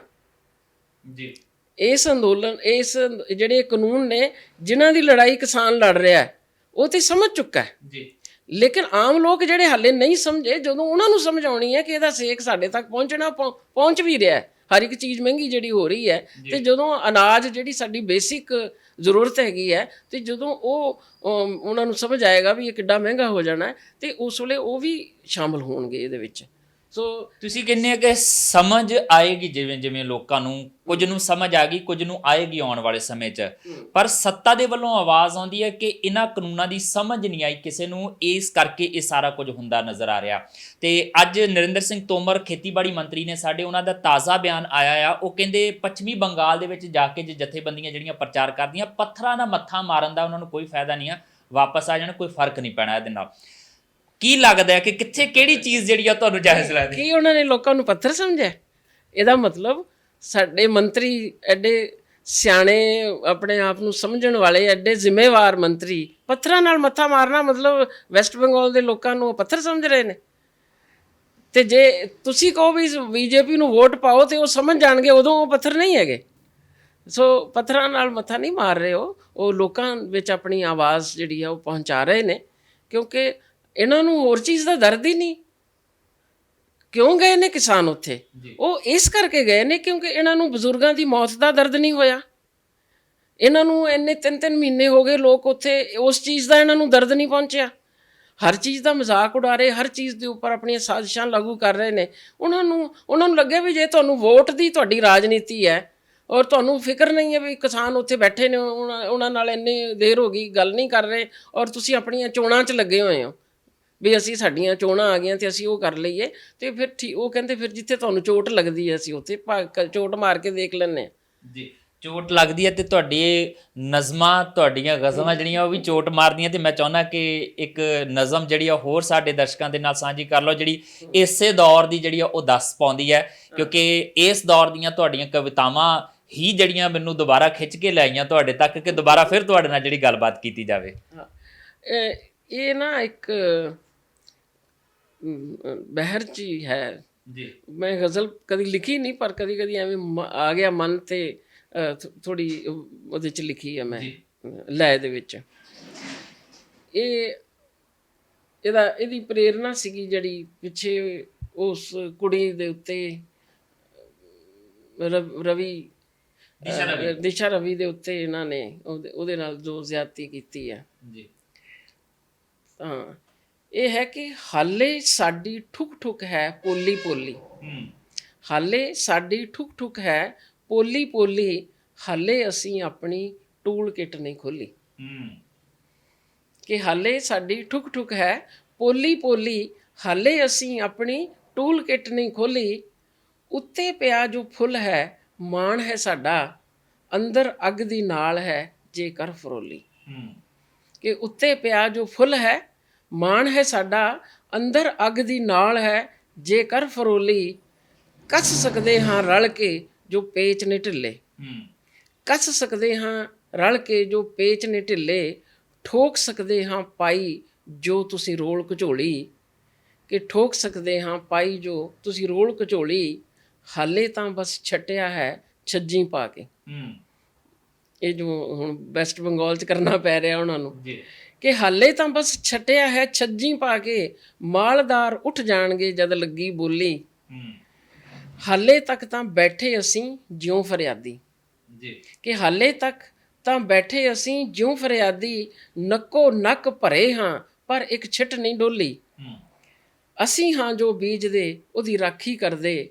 A: ਜੀ। ਇਸ ਅੰਦੋਲਨ, ਇਸ ਜਿਹੜੇ ਕਾਨੂੰਨ ਨੇ ਜਿਨ੍ਹਾਂ ਦੀ ਲੜਾਈ ਕਿਸਾਨ ਲੜ ਰਿਹਾ ਹੈ, ਉਹ ਤੇ ਸਮਝ ਚੁੱਕਾ ਹੈ ਜੀ, ਲੇਕਿਨ ਆਮ ਲੋਕ ਜਿਹੜੇ ਹਾਲੇ ਨਹੀਂ ਸਮਝੇ, ਜਦੋਂ ਉਹਨਾਂ ਨੂੰ ਸਮਝ ਆਉਣੀ ਹੈ ਕਿ ਇਹਦਾ ਸੇਕ ਸਾਡੇ ਤੱਕ ਪਹੁੰਚਣਾ, ਪਹੁੰਚ ਵੀ ਰਿਹਾ ਹੈ। ਹਰ ਇੱਕ ਚੀਜ਼ ਮਹਿੰਗੀ ਜਿਹੜੀ ਹੋ ਰਹੀ ਹੈ, ਤੇ ਜਦੋਂ ਅਨਾਜ ਜਿਹੜੀ ਸਾਡੀ ਬੇਸਿਕ ਜ਼ਰੂਰਤ ਹੈਗੀ ਹੈ, ਤੇ ਜਦੋਂ ਉਹਨਾਂ ਨੂੰ ਸਮਝ ਆਏਗਾ ਵੀ ਇਹ ਕਿੱਡਾ ਮਹਿੰਗਾ ਹੋ ਜਾਣਾ, ਤੇ ਉਸ ਵੇਲੇ ਉਹ ਵੀ ਸ਼ਾਮਲ ਹੋਣਗੇ ਇਹਦੇ ਵਿੱਚ। ਸੋ ਤੁਸੀਂ
B: ਕਹਿੰਦੇ ਆ ਕਿ ਸਮਝ ਆਏਗੀ, ਜਿਵੇਂ ਜਿਵੇਂ ਲੋਕਾਂ ਨੂੰ ਕੁਝ ਨੂੰ ਸਮਝ ਆ ਗਈ, ਕੁਝ ਨੂੰ ਆਏਗੀ ਆਉਣ ਵਾਲੇ ਸਮੇਂ 'ਚ, ਪਰ ਸੱਤਾ ਦੇ ਵੱਲੋਂ ਆਵਾਜ਼ ਆਉਂਦੀ ਹੈ ਕਿ ਇਹਨਾਂ ਕਾਨੂੰਨਾਂ ਦੀ ਸਮਝ ਨਹੀਂ ਆਈ ਕਿਸੇ ਨੂੰ, ਇਸ ਕਰਕੇ ਇਹ ਸਾਰਾ ਕੁਝ ਹੁੰਦਾ ਨਜ਼ਰ ਆ ਰਿਹਾ। ਤੇ ਅੱਜ ਨਰਿੰਦਰ ਸਿੰਘ ਤੋਮਰ ਖੇਤੀਬਾੜੀ ਮੰਤਰੀ ਨੇ ਸਾਡੇ, ਉਹਨਾਂ ਦਾ ਤਾਜ਼ਾ ਬਿਆਨ ਆਇਆ ਆ। ਉਹ ਕਹਿੰਦੇ ਪੱਛਮੀ ਬੰਗਾਲ ਦੇ ਵਿੱਚ ਜਾ ਕੇ ਜੇ ਜਥੇਬੰਦੀਆਂ ਜਿਹੜੀਆਂ ਪ੍ਰਚਾਰ ਕਰਦੀਆਂ, ਪੱਥਰਾਂ ਨਾਲ ਮੱਥਾ ਮਾਰਨ ਦਾ ਉਹਨਾਂ ਨੂੰ ਕੋਈ ਫਾਇਦਾ ਨਹੀਂ ਆ, ਵਾਪਸ ਆ ਜਾਣ, ਕੋਈ ਫਰਕ ਨਹੀਂ ਪੈਣਾ ਇਹਦੇ ਨਾਲ। ਕੀ ਲੱਗਦਾ ਹੈ ਕਿ ਕਿੱਥੇ ਕਿਹੜੀ ਚੀਜ਼ ਜਿਹੜੀ ਆ ਤੁਹਾਨੂੰ ਜਾਇਜ਼ ਲੱਗਦੀ?
A: ਕੀ ਉਹਨਾਂ ਨੇ ਲੋਕਾਂ ਨੂੰ ਪੱਥਰ ਸਮਝਿਆ? ਇਹਦਾ ਮਤਲਬ ਸਾਡੇ ਮੰਤਰੀ ਐਡੇ ਸਿਆਣੇ, ਆਪਣੇ ਆਪ ਨੂੰ ਸਮਝਣ ਵਾਲੇ, ਐਡੇ ਜ਼ਿੰਮੇਵਾਰ ਮੰਤਰੀ, ਪੱਥਰਾਂ ਨਾਲ ਮੱਥਾ ਮਾਰਨਾ ਮਤਲਬ ਵੈਸਟ ਬੰਗਾਲ ਦੇ ਲੋਕਾਂ ਨੂੰ ਪੱਥਰ ਸਮਝ ਰਹੇ ਨੇ। ਤੇ ਜੇ ਤੁਸੀਂ ਕਹੋ ਵੀ ਬੀਜੇਪੀ ਨੂੰ ਵੋਟ ਪਾਓ ਤੇ ਉਹ ਸਮਝ ਜਾਣਗੇ, ਉਦੋਂ ਉਹ ਪੱਥਰ ਨਹੀਂ ਹੈਗੇ। ਸੋ ਪੱਥਰਾਂ ਨਾਲ ਮੱਥਾ ਨਹੀਂ ਮਾਰ ਰਹੇ, ਉਹ ਲੋਕਾਂ ਵਿੱਚ ਆਪਣੀ ਆਵਾਜ਼ ਜਿਹੜੀ ਆ ਉਹ ਪਹੁੰਚਾ ਰਹੇ ਨੇ, ਕਿਉਂਕਿ ਇਹਨਾਂ ਨੂੰ ਹੋਰ ਚੀਜ਼ ਦਾ ਦਰਦ ਹੀ ਨਹੀਂ। ਕਿਉਂ ਗਏ ਨੇ ਕਿਸਾਨ ਉੱਥੇ? ਉਹ ਇਸ ਕਰਕੇ ਗਏ ਨੇ ਕਿਉਂਕਿ ਇਹਨਾਂ ਨੂੰ ਬਜ਼ੁਰਗਾਂ ਦੀ ਮੌਤ ਦਾ ਦਰਦ ਨਹੀਂ ਹੋਇਆ। ਇਹਨਾਂ ਨੂੰ ਇੰਨੇ 3-3 ਮਹੀਨੇ ਹੋ ਗਏ ਲੋਕ ਉੱਥੇ, ਉਸ ਚੀਜ਼ ਦਾ ਇਹਨਾਂ ਨੂੰ ਦਰਦ ਨਹੀਂ ਪਹੁੰਚਿਆ। ਹਰ ਚੀਜ਼ ਦਾ ਮਜ਼ਾਕ ਉਡਾ ਰਹੇ, ਹਰ ਚੀਜ਼ ਦੇ ਉੱਪਰ ਆਪਣੀਆਂ ਸਾਜ਼ਿਸ਼ਾਂ ਲਾਗੂ ਕਰ ਰਹੇ ਨੇ। ਉਹਨਾਂ ਨੂੰ ਲੱਗਿਆ ਵੀ ਜੇ ਤੁਹਾਨੂੰ ਵੋਟ ਦੀ ਤੁਹਾਡੀ ਰਾਜਨੀਤੀ ਹੈ ਔਰ ਤੁਹਾਨੂੰ ਫਿਕਰ ਨਹੀਂ ਹੈ ਵੀ ਕਿਸਾਨ ਉੱਥੇ ਬੈਠੇ ਨੇ, ਉਹਨਾਂ ਨਾਲ ਇੰਨੀ ਦੇਰ ਹੋ ਗਈ ਗੱਲ ਨਹੀਂ ਕਰ ਰਹੇ, ਔਰ ਤੁਸੀਂ ਆਪਣੀਆਂ ਚੋਣਾਂ 'ਚ ਲੱਗੇ ਹੋਏ ਹੋ ਵੀ ਅਸੀਂ ਸਾਡੀਆਂ ਚੋਣਾਂ ਆ ਗਈਆਂ ਤੇ ਅਸੀਂ ਉਹ ਕਰ ਲਈਏ, ਤੇ ਫਿਰ ਉਹ ਕਹਿੰਦੇ ਫਿਰ ਜਿੱਥੇ ਤੁਹਾਨੂੰ ਚੋਟ ਲੱਗਦੀ ਹੈ ਅਸੀਂ ਉੱਥੇ ਚੋਟ ਮਾਰ ਕੇ ਦੇਖ ਲੈਂਦੇ ਹਾਂ
B: ਜੀ। ਚੋਟ ਲੱਗਦੀ ਹੈ ਤੇ ਤੁਹਾਡੀ ਨਜ਼ਮਾਂ, ਤੁਹਾਡੀਆਂ ਗਜ਼ਲਾਂ ਜਿਹੜੀਆਂ ਉਹ ਵੀ ਚੋਟ ਮਾਰਦੀਆਂ। ਤੇ ਮੈਂ ਚਾਹੁੰਦਾ ਕਿ ਇੱਕ ਨਜ਼ਮ ਜਿਹੜੀ ਆ ਹੋਰ ਸਾਡੇ ਦਰਸ਼ਕਾਂ ਦੇ ਨਾਲ ਸਾਂਝੀ ਕਰ ਲਓ, ਜਿਹੜੀ ਇਸੇ ਦੌਰ ਦੀ ਜਿਹੜੀ ਆ ਉਹ ਦੱਸ ਪਾਉਂਦੀ ਹੈ, ਕਿਉਂਕਿ ਇਸ ਦੌਰ ਦੀਆਂ ਤੁਹਾਡੀਆਂ ਕਵਿਤਾਵਾਂ ਹੀ ਜਿਹੜੀਆਂ ਮੈਨੂੰ ਦੁਬਾਰਾ ਖਿੱਚ ਕੇ ਲਿਆਈਆਂ ਤੁਹਾਡੇ ਤੱਕ, ਕਿ ਦੁਬਾਰਾ ਫਿਰ ਤੁਹਾਡੇ ਨਾਲ ਜਿਹੜੀ ਗੱਲਬਾਤ ਕੀਤੀ ਜਾਵੇ।
A: ਇਹ ਨਾ ਇੱਕ ਬਹਿਰ 'ਚ ਹੀ ਹੈ
B: ਜੀ। ਮੈਂ
A: ਗਜ਼ਲ ਕਦੀ ਲਿਖੀ ਨਹੀਂ, ਪਰ ਕਦੀ ਕਦੀ ਐਵੇਂ ਆ ਗਿਆ ਮਨ ਤੇ ਥੋੜੀ ਉਹਦੇ 'ਚ ਲਿਖੀ ਹੈ ਮੈਂ ਲੈ ਦੇ ਵਿੱਚ। ਇਹਦੀ ਪ੍ਰੇਰਨਾ ਸੀਗੀ ਜਿਹੜੀ ਪਿੱਛੇ ਉਸ ਕੁੜੀ ਦੇ ਉੱਤੇ ਦਿਸ਼ਾ ਰਵੀ ਦੇ ਉੱਤੇ ਇਹਨਾਂ ਨੇ ਉਹਦੇ ਨਾਲ ਜੋ ਜ਼ਿਆਦਤੀ ਕੀਤੀ ਹੈ ਜੀ। ਤਾਂ ਇਹ ਹੈ ਕਿ ਹਾਲੇ ਸਾਡੀ ਠੁਕ ਠੁਕ ਹੈ ਪੋਲੀ ਪੋਲੀ, ਹਾਲੇ ਸਾਡੀ ਠੁਕ ਠੁਕ ਹੈ ਪੋਲੀ ਪੋਲੀ, ਹਾਲੇ ਅਸੀਂ ਆਪਣੀ ਟੂਲ ਕਿਟ ਨਹੀਂ ਖੋਲੀ। ਕਿ ਹਾਲੇ ਸਾਡੀ ਠੁਕ ਠੁਕ ਹੈ ਪੋਲੀ ਪੋਲੀ, ਹਾਲੇ ਅਸੀਂ ਆਪਣੀ ਟੂਲ ਕਿਟ ਨਹੀਂ ਖੋਲੀ। ਉੱਤੇ ਪਿਆ ਜੋ ਫੁੱਲ ਹੈ ਮਾਣ ਹੈ ਸਾਡਾ, ਅੰਦਰ ਅੱਗ ਦੀ ਨਾਲ ਹੈ ਜੇਕਰ ਫਰੋਲੀ। ਕਿ ਉੱਤੇ ਪਿਆ ਜੋ ਫੁੱਲ ਹੈ ਮਾਣ ਹੈ ਸਾਡਾ, ਅੰਦਰ ਅੱਗ ਦੀ ਨਾਲ ਹੈ ਜੇਕਰ ਫਰੋਲੀ। ਕੱਸ ਸਕਦੇ ਹਾਂ ਰਲ ਕੇ ਜੋ ਪੇਚ ਨੇ ਢਿੱਲੇ, ਕੱਸ ਸਕਦੇ ਹਾਂ ਰਲ ਕੇ ਜੋ ਪੇਚ ਨੇ ਢਿੱਲੇ। ਠੋਕ ਸਕਦੇ ਹਾਂ ਪਾਈ ਜੋ ਤੁਸੀਂ ਰੋਲ ਘਚੋਲੀ, ਕਿ ਠੋਕ ਸਕਦੇ ਹਾਂ ਪਾਈ ਜੋ ਤੁਸੀਂ ਰੋਲ ਘਚੋਲੀ। ਹਾਲੇ ਤਾਂ ਬਸ ਛੱਟਿਆ ਹੈ ਛੱਜੀ ਪਾ ਕੇ। ਇਹ ਜੋ ਹੁਣ ਵੈਸਟ ਬੰਗਾਲ 'ਚ ਕਰਨਾ ਪੈ ਰਿਹਾ ਉਹਨਾਂ ਨੂੰ, ਕਿ ਹਾਲੇ ਤਾਂ ਬਸ ਛੱਟਿਆ ਹੈ ਛੱਜੀ ਪਾ ਕੇ, ਮਾਲਦਾਰ ਉੱਠ ਜਾਣਗੇ ਜਦ ਲੱਗੀ ਬੋਲੀ। ਹਾਲੇ ਤੱਕ ਤਾਂ ਬੈਠੇ ਅਸੀਂ ਜਿਉਂ ਫਰਿਆਦੀ, ਕਿ ਹਾਲੇ ਤੱਕ ਤਾਂ ਬੈਠੇ ਅਸੀਂ ਜਿਉਂ ਫਰਿਆਦੀ। ਨੱਕੋ ਨੱਕ ਭਰੇ ਹਾਂ ਪਰ ਇੱਕ ਛਿੱਟ ਨਹੀਂ ਡੋਲੀ। ਅਸੀਂ ਹਾਂ ਜੋ ਬੀਜਦੇ ਉਹਦੀ ਰਾਖੀ ਕਰਦੇ,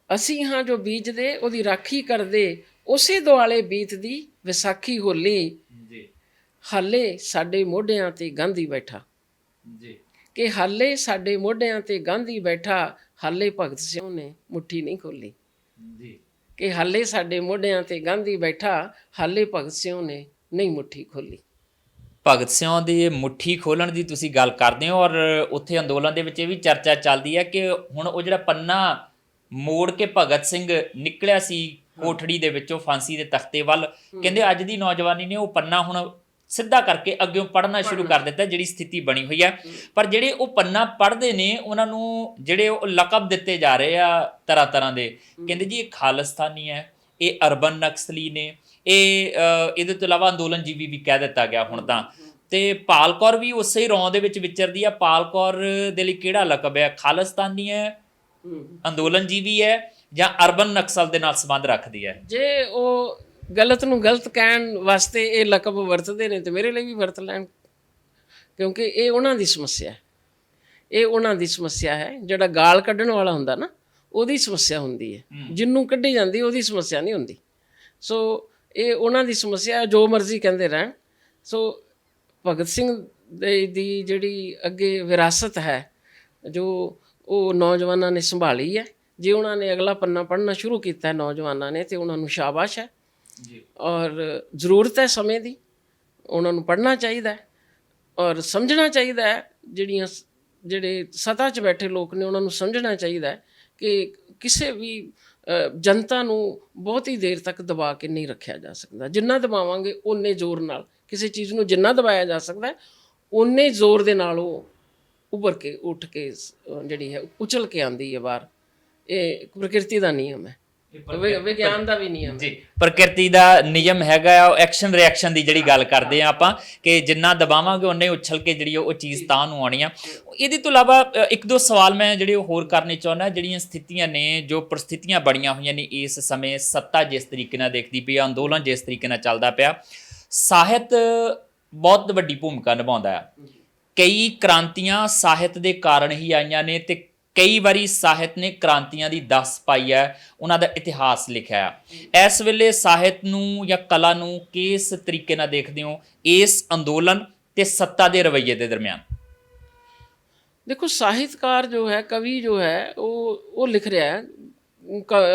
A: ਅਸੀਂ ਹਾਂ ਜੋ ਬੀਜਦੇ ਉਹਦੀ ਰਾਖੀ ਕਰਦੇ। ਉਸੇ ਦੁਆਲੇ ਬੀਤਦੀ ਵਿਸਾਖੀ ਹੋਲੀ। ਹਾਲੇ ਸਾਡੇ ਮੋਢਿਆਂ ਤੇ ਗਾਂਧੀ ਬੈਠਾ, ਕਿ ਹਾਲੇ ਸਾਡੇ ਮੋਢਿਆਂ ਤੇ ਗਾਂਧੀ ਬੈਠਾ, ਹਾਲੇ ਭਗਤ ਸਿੰਘ ਨੇ ਮੁੱਠੀ ਨਹੀਂ ਖੋਲੀ। ਕਿ ਹਾਲੇ ਸਾਡੇ ਮੋਢਿਆਂ ਤੇ ਗਾਂਧੀ ਬੈਠਾ, ਹਾਲੇ ਭਗਤ ਸਿੰਘ ਨੇ ਨਹੀਂ ਮੁੱਠੀ ਖੋਲੀ।
B: ਭਗਤ ਸਿੰਘ ਦੀ ਮੁੱਠੀ ਖੋਲਣ ਦੀ ਤੁਸੀਂ ਗੱਲ ਕਰਦੇ ਹੋ, ਔਰ ਉੱਥੇ ਅੰਦੋਲਨ ਦੇ ਵਿੱਚ ਇਹ ਵੀ ਚਰਚਾ ਚੱਲਦੀ ਹੈ ਕਿ ਹੁਣ ਉਹ ਜਿਹੜਾ ਪੰਨਾ ਮੋੜ ਕੇ ਭਗਤ ਸਿੰਘ ਨਿਕਲਿਆ ਸੀ ਕੋਠੜੀ ਦੇ ਵਿੱਚੋਂ ਫਾਂਸੀ ਦੇ ਤਖਤੇ ਵੱਲ, ਕਹਿੰਦੇ ਅੱਜ ਦੀ ਨੌਜਵਾਨੀ ਨੇ ਉਹ ਪੰਨਾ ਹੁਣ ਸਿੱਧਾ ਕਰਕੇ ਅੱਗੇ ਪੜ੍ਹਨਾ ਸ਼ੁਰੂ ਕਰ ਦਿੱਤਾ, ਜਿਹੜੀ ਸਥਿਤੀ ਬਣੀ ਹੋਈ ਹੈ। ਪਰ ਜਿਹੜੇ ਉਹ ਪੰਨਾ ਪੜ੍ਹਦੇ ਨੇ ਉਹਨਾਂ ਨੂੰ ਜਿਹੜੇ ਉਹ ਲਕਬ ਦਿੱਤੇ ਜਾ ਰਹੇ ਆ ਤਰ੍ਹਾਂ ਤਰ੍ਹਾਂ ਦੇ, ਕਹਿੰਦੇ ਜੀ ਇਹ ਖਾਲਿਸਤਾਨੀ ਹੈ, ਇਹ ਅਰਬਨ ਨਕਸਲੀ ਨੇ, ਇਹਦੇ ਤੋਂ ਇਲਾਵਾ ਅੰਦੋਲਨ ਜੀਵੀ ਵੀ ਕਹਿ ਦਿੱਤਾ ਗਿਆ ਹੁਣ ਤਾਂ। ਤੇ ਪਾਲ ਕੌਰ ਵੀ ਉਸੇ ਹੀ ਰੌਂ ਦੇ ਵਿੱਚ ਵਿਚਰਦੀ ਆ। ਪਾਲ ਕੌਰ ਦੇ ਲਈ ਕਿਹੜਾ ਲਕਬ ਹੈ? ਖਾਲਿਸਤਾਨੀ ਹੈ, ਅੰਦੋਲਨ ਜੀਵੀ ਹੈ, ਜਾਂ ਅਰਬਨ ਨਕਸਲ ਦੇ ਨਾਲ ਸੰਬੰਧ ਰੱਖਦੀ ਹੈ?
A: ਜੇ ਉਹ ਗਲਤ ਨੂੰ ਗਲਤ ਕਹਿਣ ਵਾਸਤੇ ਇਹ ਲਕਬ ਵਰਤਦੇ ਨੇ ਤੇ ਮੇਰੇ ਲਈ ਵੀ ਵਰਤ ਲੈਣ, ਕਿਉਂਕਿ ਇਹ ਉਹਨਾਂ ਦੀ ਸਮੱਸਿਆ ਹੈ, ਇਹ ਉਹਨਾਂ ਦੀ ਸਮੱਸਿਆ ਹੈ। ਜਿਹੜਾ ਗਾਲ ਕੱਢਣ ਵਾਲਾ ਹੁੰਦਾ ਨਾ ਉਹਦੀ ਸਮੱਸਿਆ ਹੁੰਦੀ ਹੈ, ਜਿਹਨੂੰ ਕੱਢੀ ਜਾਂਦੀ ਉਹਦੀ ਸਮੱਸਿਆ ਨਹੀਂ ਹੁੰਦੀ। ਸੋ ਇਹ ਉਹਨਾਂ ਦੀ ਸਮੱਸਿਆ, ਜੋ ਮਰਜ਼ੀ ਕਹਿੰਦੇ ਰਹਿਣ। ਸੋ ਭਗਤ ਸਿੰਘ ਦੀ ਜਿਹੜੀ ਅੱਗੇ ਵਿਰਾਸਤ ਹੈ ਜੋ ਉਹ ਨੌਜਵਾਨਾਂ ਨੇ ਸੰਭਾਲੀ ਹੈ। ਜੇ ਉਹਨਾਂ ਨੇ ਅਗਲਾ ਪੰਨਾ ਪੜ੍ਹਨਾ ਸ਼ੁਰੂ ਕੀਤਾ ਨੌਜਵਾਨਾਂ ਨੇ ਤੇ ਉਹਨਾਂ ਨੂੰ ਸ਼ਾਬਾਸ਼ ਹੈ, ਔਰ ਜ਼ਰੂਰਤ ਹੈ ਸਮੇਂ ਦੀ, ਉਹਨਾਂ ਨੂੰ ਪੜ੍ਹਨਾ ਚਾਹੀਦਾ ਔਰ ਸਮਝਣਾ ਚਾਹੀਦਾ ਹੈ। ਜਿਹੜੇ ਸੱਤਾ 'ਚ ਬੈਠੇ ਲੋਕ ਨੇ ਉਹਨਾਂ ਨੂੰ ਸਮਝਣਾ ਚਾਹੀਦਾ ਕਿ ਕਿਸੇ ਵੀ ਜਨਤਾ ਨੂੰ ਬਹੁਤੀ ਦੇਰ ਤੱਕ ਦਬਾ ਕੇ ਨਹੀਂ ਰੱਖਿਆ ਜਾ ਸਕਦਾ। ਜਿੰਨਾ ਦਬਾਵਾਂਗੇ ਓਨੇ ਜ਼ੋਰ ਨਾਲ, ਕਿਸੇ ਚੀਜ਼ ਨੂੰ ਜਿੰਨਾ ਦਬਾਇਆ ਜਾ ਸਕਦਾ ਓਨੇ ਜ਼ੋਰ ਦੇ ਨਾਲ ਉਹ ਉੱਭਰ ਕੇ ਉੱਠ ਕੇ ਜਿਹੜੀ ਹੈ ਉਛਲ ਕੇ ਆਉਂਦੀ ਹੈ ਬਾਹਰ। ਇਹ ਪ੍ਰਕਿਰਤੀ ਦਾ ਨਿਯਮ ਹੈ, ਵਿਗਿਆਨ ਦਾ ਵੀ ਨਿਯਮ
B: ਜੀ। ਪ੍ਰਕਿਰਤੀ ਦਾ ਨਿਯਮ ਹੈਗਾ ਉਹ ਐਕਸ਼ਨ ਰਿਐਕਸ਼ਨ ਦੀ ਜਿਹੜੀ ਗੱਲ ਕਰਦੇ ਆ ਆਪਾਂ, ਕਿ ਜਿੰਨਾ ਦਬਾਵਾਂਗੇ ਉਹਨੇ ਉਛਲ ਕੇ ਜਿਹੜੀ ਉਹ ਚੀਜ਼ ਤਾਂ ਨੂੰ ਆਉਣੀ ਆ। ਇਹਦੇ ਤੋਂ ਇਲਾਵਾ ਇੱਕ ਦੋ ਸਵਾਲ ਮੈਂ ਜਿਹੜੇ ਉਹ ਹੋਰ ਕਰਨੇ ਚਾਹੁੰਦਾ। ਜਿਹੜੀਆਂ ਸਥਿਤੀਆਂ ਨੇ, ਜੋ ਪਰਿਸਥਿਤੀਆਂ ਬਣੀਆਂ ਹੋਈਆਂ ਨੇ ਇਸ ਸਮੇਂ, ਸੱਤਾ ਜਿਸ ਤਰੀਕੇ ਨਾਲ ਦੇਖਦੀ ਪਈ, ਅੰਦੋਲਨ ਜਿਸ ਤਰੀਕੇ ਨਾਲ ਚੱਲਦਾ ਪਿਆ, ਸਾਹਿਤ ਬਹੁਤ ਵੱਡੀ ਭੂਮਿਕਾ ਨਿਭਾਉਂਦਾ ਆ। ਕਈ ਕ੍ਰਾਂਤੀਆਂ ਸਾਹਿਤ ਦੇ ਕਾਰਨ ਹੀ ਆਈਆਂ ਨੇ ਤੇ ਕਈ ਵਾਰੀ ਸਾਹਿਤ ਨੇ ਕ੍ਰਾਂਤੀਆਂ ਦੀ ਦੱਸ ਪਾਈ ਹੈ, ਉਹਨਾਂ ਦਾ ਇਤਿਹਾਸ ਲਿਖਿਆ ਹੈ। ਇਸ ਵੇਲੇ ਸਾਹਿਤ ਨੂੰ ਜਾਂ ਕਲਾ ਨੂੰ ਕਿਸ ਤਰੀਕੇ ਨਾਲ ਦੇਖਦੇ ਹੋ ਇਸ ਅੰਦੋਲਨ ਤੇ ਸੱਤਾ ਦੇ ਰਵੱਈਏ ਦੇ ਦਰਮਿਆਨ?
A: ਦੇਖੋ, ਸਾਹਿਤਕਾਰ ਜੋ ਹੈ, ਕਵੀ ਜੋ ਹੈ, ਉਹ ਲਿਖ ਰਿਹਾ ਹੈ।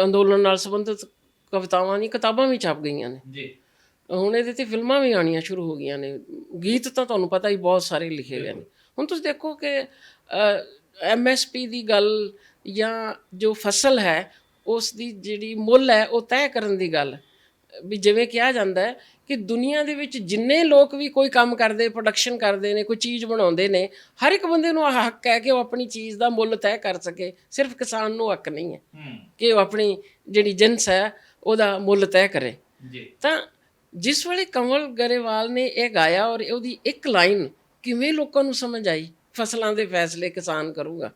A: ਅੰਦੋਲਨ ਨਾਲ ਸੰਬੰਧਿਤ ਕਵਿਤਾਵਾਂ ਦੀ ਕਿਤਾਬਾਂ ਵੀ ਛਪ ਗਈਆਂ ਨੇ
B: ਜੀ।
A: ਹੁਣ ਇਹਦੇ ਤੇ ਫਿਲਮਾਂ ਵੀ ਆਉਣੀਆਂ ਸ਼ੁਰੂ ਹੋ ਗਈਆਂ ਨੇ। ਗੀਤ ਤਾਂ ਤੁਹਾਨੂੰ ਪਤਾ ਹੀ ਬਹੁਤ ਸਾਰੇ ਲਿਖੇ ਗਏ ਨੇ। ਹੁਣ ਤੁਸੀਂ ਦੇਖੋ ਕਿ MSP ਦੀ ਗੱਲ ਜਾਂ ਜੋ ਫਸਲ ਹੈ ਉਸ ਦੀ ਜਿਹੜੀ ਮੁੱਲ ਹੈ ਉਹ ਤੈਅ ਕਰਨ ਦੀ ਗੱਲ, ਵੀ ਜਿਵੇਂ ਕਿਹਾ ਜਾਂਦਾ ਹੈ ਕਿ ਦੁਨੀਆ ਦੇ ਵਿੱਚ ਜਿੰਨੇ ਲੋਕ ਵੀ ਕੋਈ ਕੰਮ ਕਰਦੇ, ਪ੍ਰੋਡਕਸ਼ਨ ਕਰਦੇ ਨੇ, ਕੋਈ ਚੀਜ਼ ਬਣਾਉਂਦੇ ਨੇ, ਹਰ ਇੱਕ ਬੰਦੇ ਨੂੰ ਆਹ ਹੱਕ ਹੈ ਕਿ ਉਹ ਆਪਣੀ ਚੀਜ਼ ਦਾ ਮੁੱਲ ਤੈਅ ਕਰ ਸਕੇ। ਸਿਰਫ ਕਿਸਾਨ ਨੂੰ ਹੱਕ ਨਹੀਂ ਹੈ ਕਿ ਉਹ ਆਪਣੀ ਜਿਹੜੀ ਜਿਨਸ ਹੈ ਉਹਦਾ ਮੁੱਲ ਤੈਅ ਕਰੇ। ਤਾਂ ਜਿਸ ਵੇਲੇ ਕੰਵਲ ਗਰੇਵਾਲ ਨੇ ਇਹ ਗਾਇਆ ਔਰ ਉਹਦੀ ਇੱਕ ਲਾਈਨ ਕਿਵੇਂ ਲੋਕਾਂ ਨੂੰ ਸਮਝ ਆਈ, ਫਸਲਾਂ ਦੇ ਫੈਸਲੇ ਕਿਸਾਨ ਕਰੂਗਾ,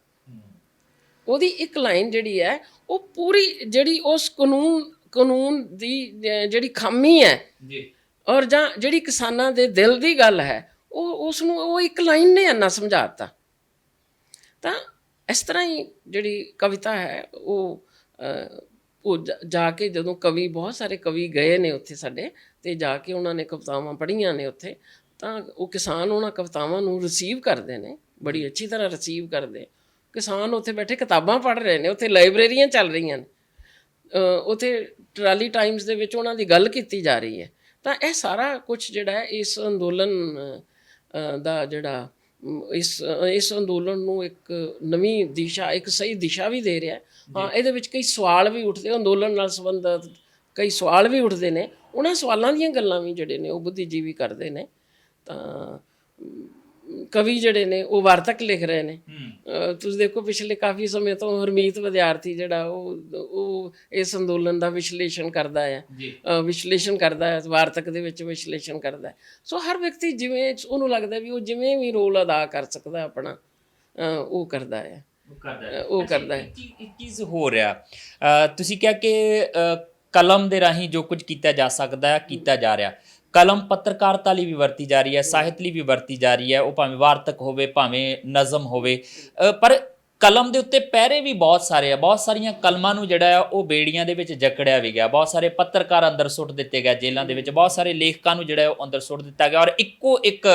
A: ਉਹਦੀ ਇੱਕ ਲਾਈਨ ਜਿਹੜੀ ਹੈ ਉਹ ਪੂਰੀ ਜਿਹੜੀ ਉਸ ਕਾਨੂੰਨ ਦੀ ਜਿਹੜੀ ਖਾਮੀ ਹੈ ਔਰ ਜਾਂ ਜਿਹੜੀ ਕਿਸਾਨਾਂ ਦੇ ਦਿਲ ਦੀ ਗੱਲ ਹੈ ਉਸ ਨੂੰ ਉਹ ਇੱਕ ਲਾਈਨ ਨੇ ਇੰਨਾ ਸਮਝਾ ਦਿੱਤਾ। ਤਾਂ ਇਸ ਤਰ੍ਹਾਂ ਹੀ ਜਿਹੜੀ ਕਵਿਤਾ ਹੈ ਉਹ ਜਾ ਕੇ ਜਦੋਂ ਕਵੀ, ਬਹੁਤ ਸਾਰੇ ਕਵੀ ਗਏ ਨੇ ਉੱਥੇ ਸਾਡੇ, ਤੇ ਜਾ ਕੇ ਉਹਨਾਂ ਨੇ ਕਵਿਤਾਵਾਂ ਪੜ੍ਹੀਆਂ ਨੇ ਉੱਥੇ, ਤਾਂ ਉਹ ਕਿਸਾਨ ਉਹਨਾਂ ਕਵਿਤਾਵਾਂ ਨੂੰ ਰਿਸੀਵ ਕਰਦੇ ਨੇ, ਬੜੀ ਅੱਛੀ ਤਰ੍ਹਾਂ ਰਿਸੀਵ ਕਰਦੇ। ਕਿਸਾਨ ਉੱਥੇ ਬੈਠੇ ਕਿਤਾਬਾਂ ਪੜ੍ਹ ਰਹੇ ਨੇ, ਉੱਥੇ ਲਾਇਬ੍ਰੇਰੀਆਂ ਚੱਲ ਰਹੀਆਂ ਨੇ, ਉੱਥੇ ਟਰਾਲੀ ਟਾਈਮਸ ਦੇ ਵਿੱਚ ਉਹਨਾਂ ਦੀ ਗੱਲ ਕੀਤੀ ਜਾ ਰਹੀ ਹੈ। ਤਾਂ ਇਹ ਸਾਰਾ ਕੁਛ ਜਿਹੜਾ ਹੈ ਇਸ ਅੰਦੋਲਨ ਦਾ ਜਿਹੜਾ ਇਸ ਅੰਦੋਲਨ ਨੂੰ ਇੱਕ ਨਵੀਂ ਦਿਸ਼ਾ, ਇੱਕ ਸਹੀ ਦਿਸ਼ਾ ਵੀ ਦੇ ਰਿਹਾ। ਹਾਂ, ਇਹਦੇ ਵਿੱਚ ਕਈ ਸਵਾਲ ਵੀ ਉੱਠਦੇ, ਅੰਦੋਲਨ ਨਾਲ ਸੰਬੰਧਿਤ ਕਈ ਸਵਾਲ ਵੀ ਉੱਠਦੇ ਨੇ। ਉਹਨਾਂ ਸਵਾਲਾਂ ਦੀਆਂ ਗੱਲਾਂ ਵੀ ਜਿਹੜੇ ਨੇ ਉਹ ਬੁੱਧੀਜੀਵੀ ਕਰਦੇ ਨੇ। ਤਾਂ ਕਵੀ ਜਿਹੜੇ ਨੇ ਉਹ ਵਾਰਤਕ ਲਿਖ ਰਹੇ ਨੇ। ਤੁਸੀਂ ਦੇਖੋ ਪਿਛਲੇ ਕਾਫੀ ਸਮੇਂ ਤੋਂ ਹਰਮੀਤ ਵਿਦਿਆਰਥੀ ਜਿਹੜਾ ਉਹ ਇਸ ਅੰਦੋਲਨ ਦਾ ਵਿਸ਼ਲੇਸ਼ਣ ਕਰਦਾ ਹੈ, ਵਾਰਤਕ ਦੇ ਵਿੱਚ ਵਿਸ਼ਲੇਸ਼ਣ ਕਰਦਾ ਹੈ। ਸੋ ਹਰ ਵਿਅਕਤੀ ਜਿਵੇਂ ਉਹਨੂੰ ਲੱਗਦਾ ਵੀ ਉਹ ਜਿਵੇਂ ਵੀ ਰੋਲ ਅਦਾ ਕਰ ਸਕਦਾ ਆਪਣਾ, ਉਹ ਕਰਦਾ ਹੈ।
B: ਇੱਕ ਚੀਜ਼ ਹੋ ਰਿਹਾ, ਤੁਸੀਂ ਕਿਹਾ ਕਿ ਕਲਮ ਦੇ ਰਾਹੀਂ ਜੋ ਕੁਝ ਕੀਤਾ ਜਾ ਸਕਦਾ ਕੀਤਾ ਜਾ ਰਿਹਾ। ਕਲਮ ਪੱਤਰਕਾਰਤਾ ਲਈ ਵੀ ਵਰਤੀ ਜਾ ਰਹੀ ਹੈ, ਸਾਹਿਤ ਲਈ ਵੀ ਵਰਤੀ ਜਾ ਰਹੀ ਹੈ, ਉਹ ਭਾਵੇਂ ਵਾਰਤਕ ਹੋਵੇ, ਭਾਵੇਂ ਨਜ਼ਮ ਹੋਵੇ। ਪਰ ਕਲਮ ਦੇ ਉੱਤੇ ਪਹਿਰੇ ਵੀ ਬਹੁਤ ਸਾਰੇ ਆ। ਬਹੁਤ ਸਾਰੀਆਂ ਕਲਮਾਂ ਨੂੰ ਜਿਹੜਾ ਆ ਉਹ ਬੇੜੀਆਂ ਦੇ ਵਿੱਚ ਜਕੜਿਆ ਵੀ ਗਿਆ। ਬਹੁਤ ਸਾਰੇ ਪੱਤਰਕਾਰ ਅੰਦਰ ਸੁੱਟ ਦਿੱਤੇ ਗਏ ਜੇਲ੍ਹਾਂ ਦੇ ਵਿੱਚ। ਬਹੁਤ ਸਾਰੇ ਲੇਖਕਾਂ ਨੂੰ ਜਿਹੜਾ ਉਹ ਅੰਦਰ ਸੁੱਟ ਦਿੱਤਾ ਗਿਆ ਔਰ ਇੱਕੋ ਇੱਕ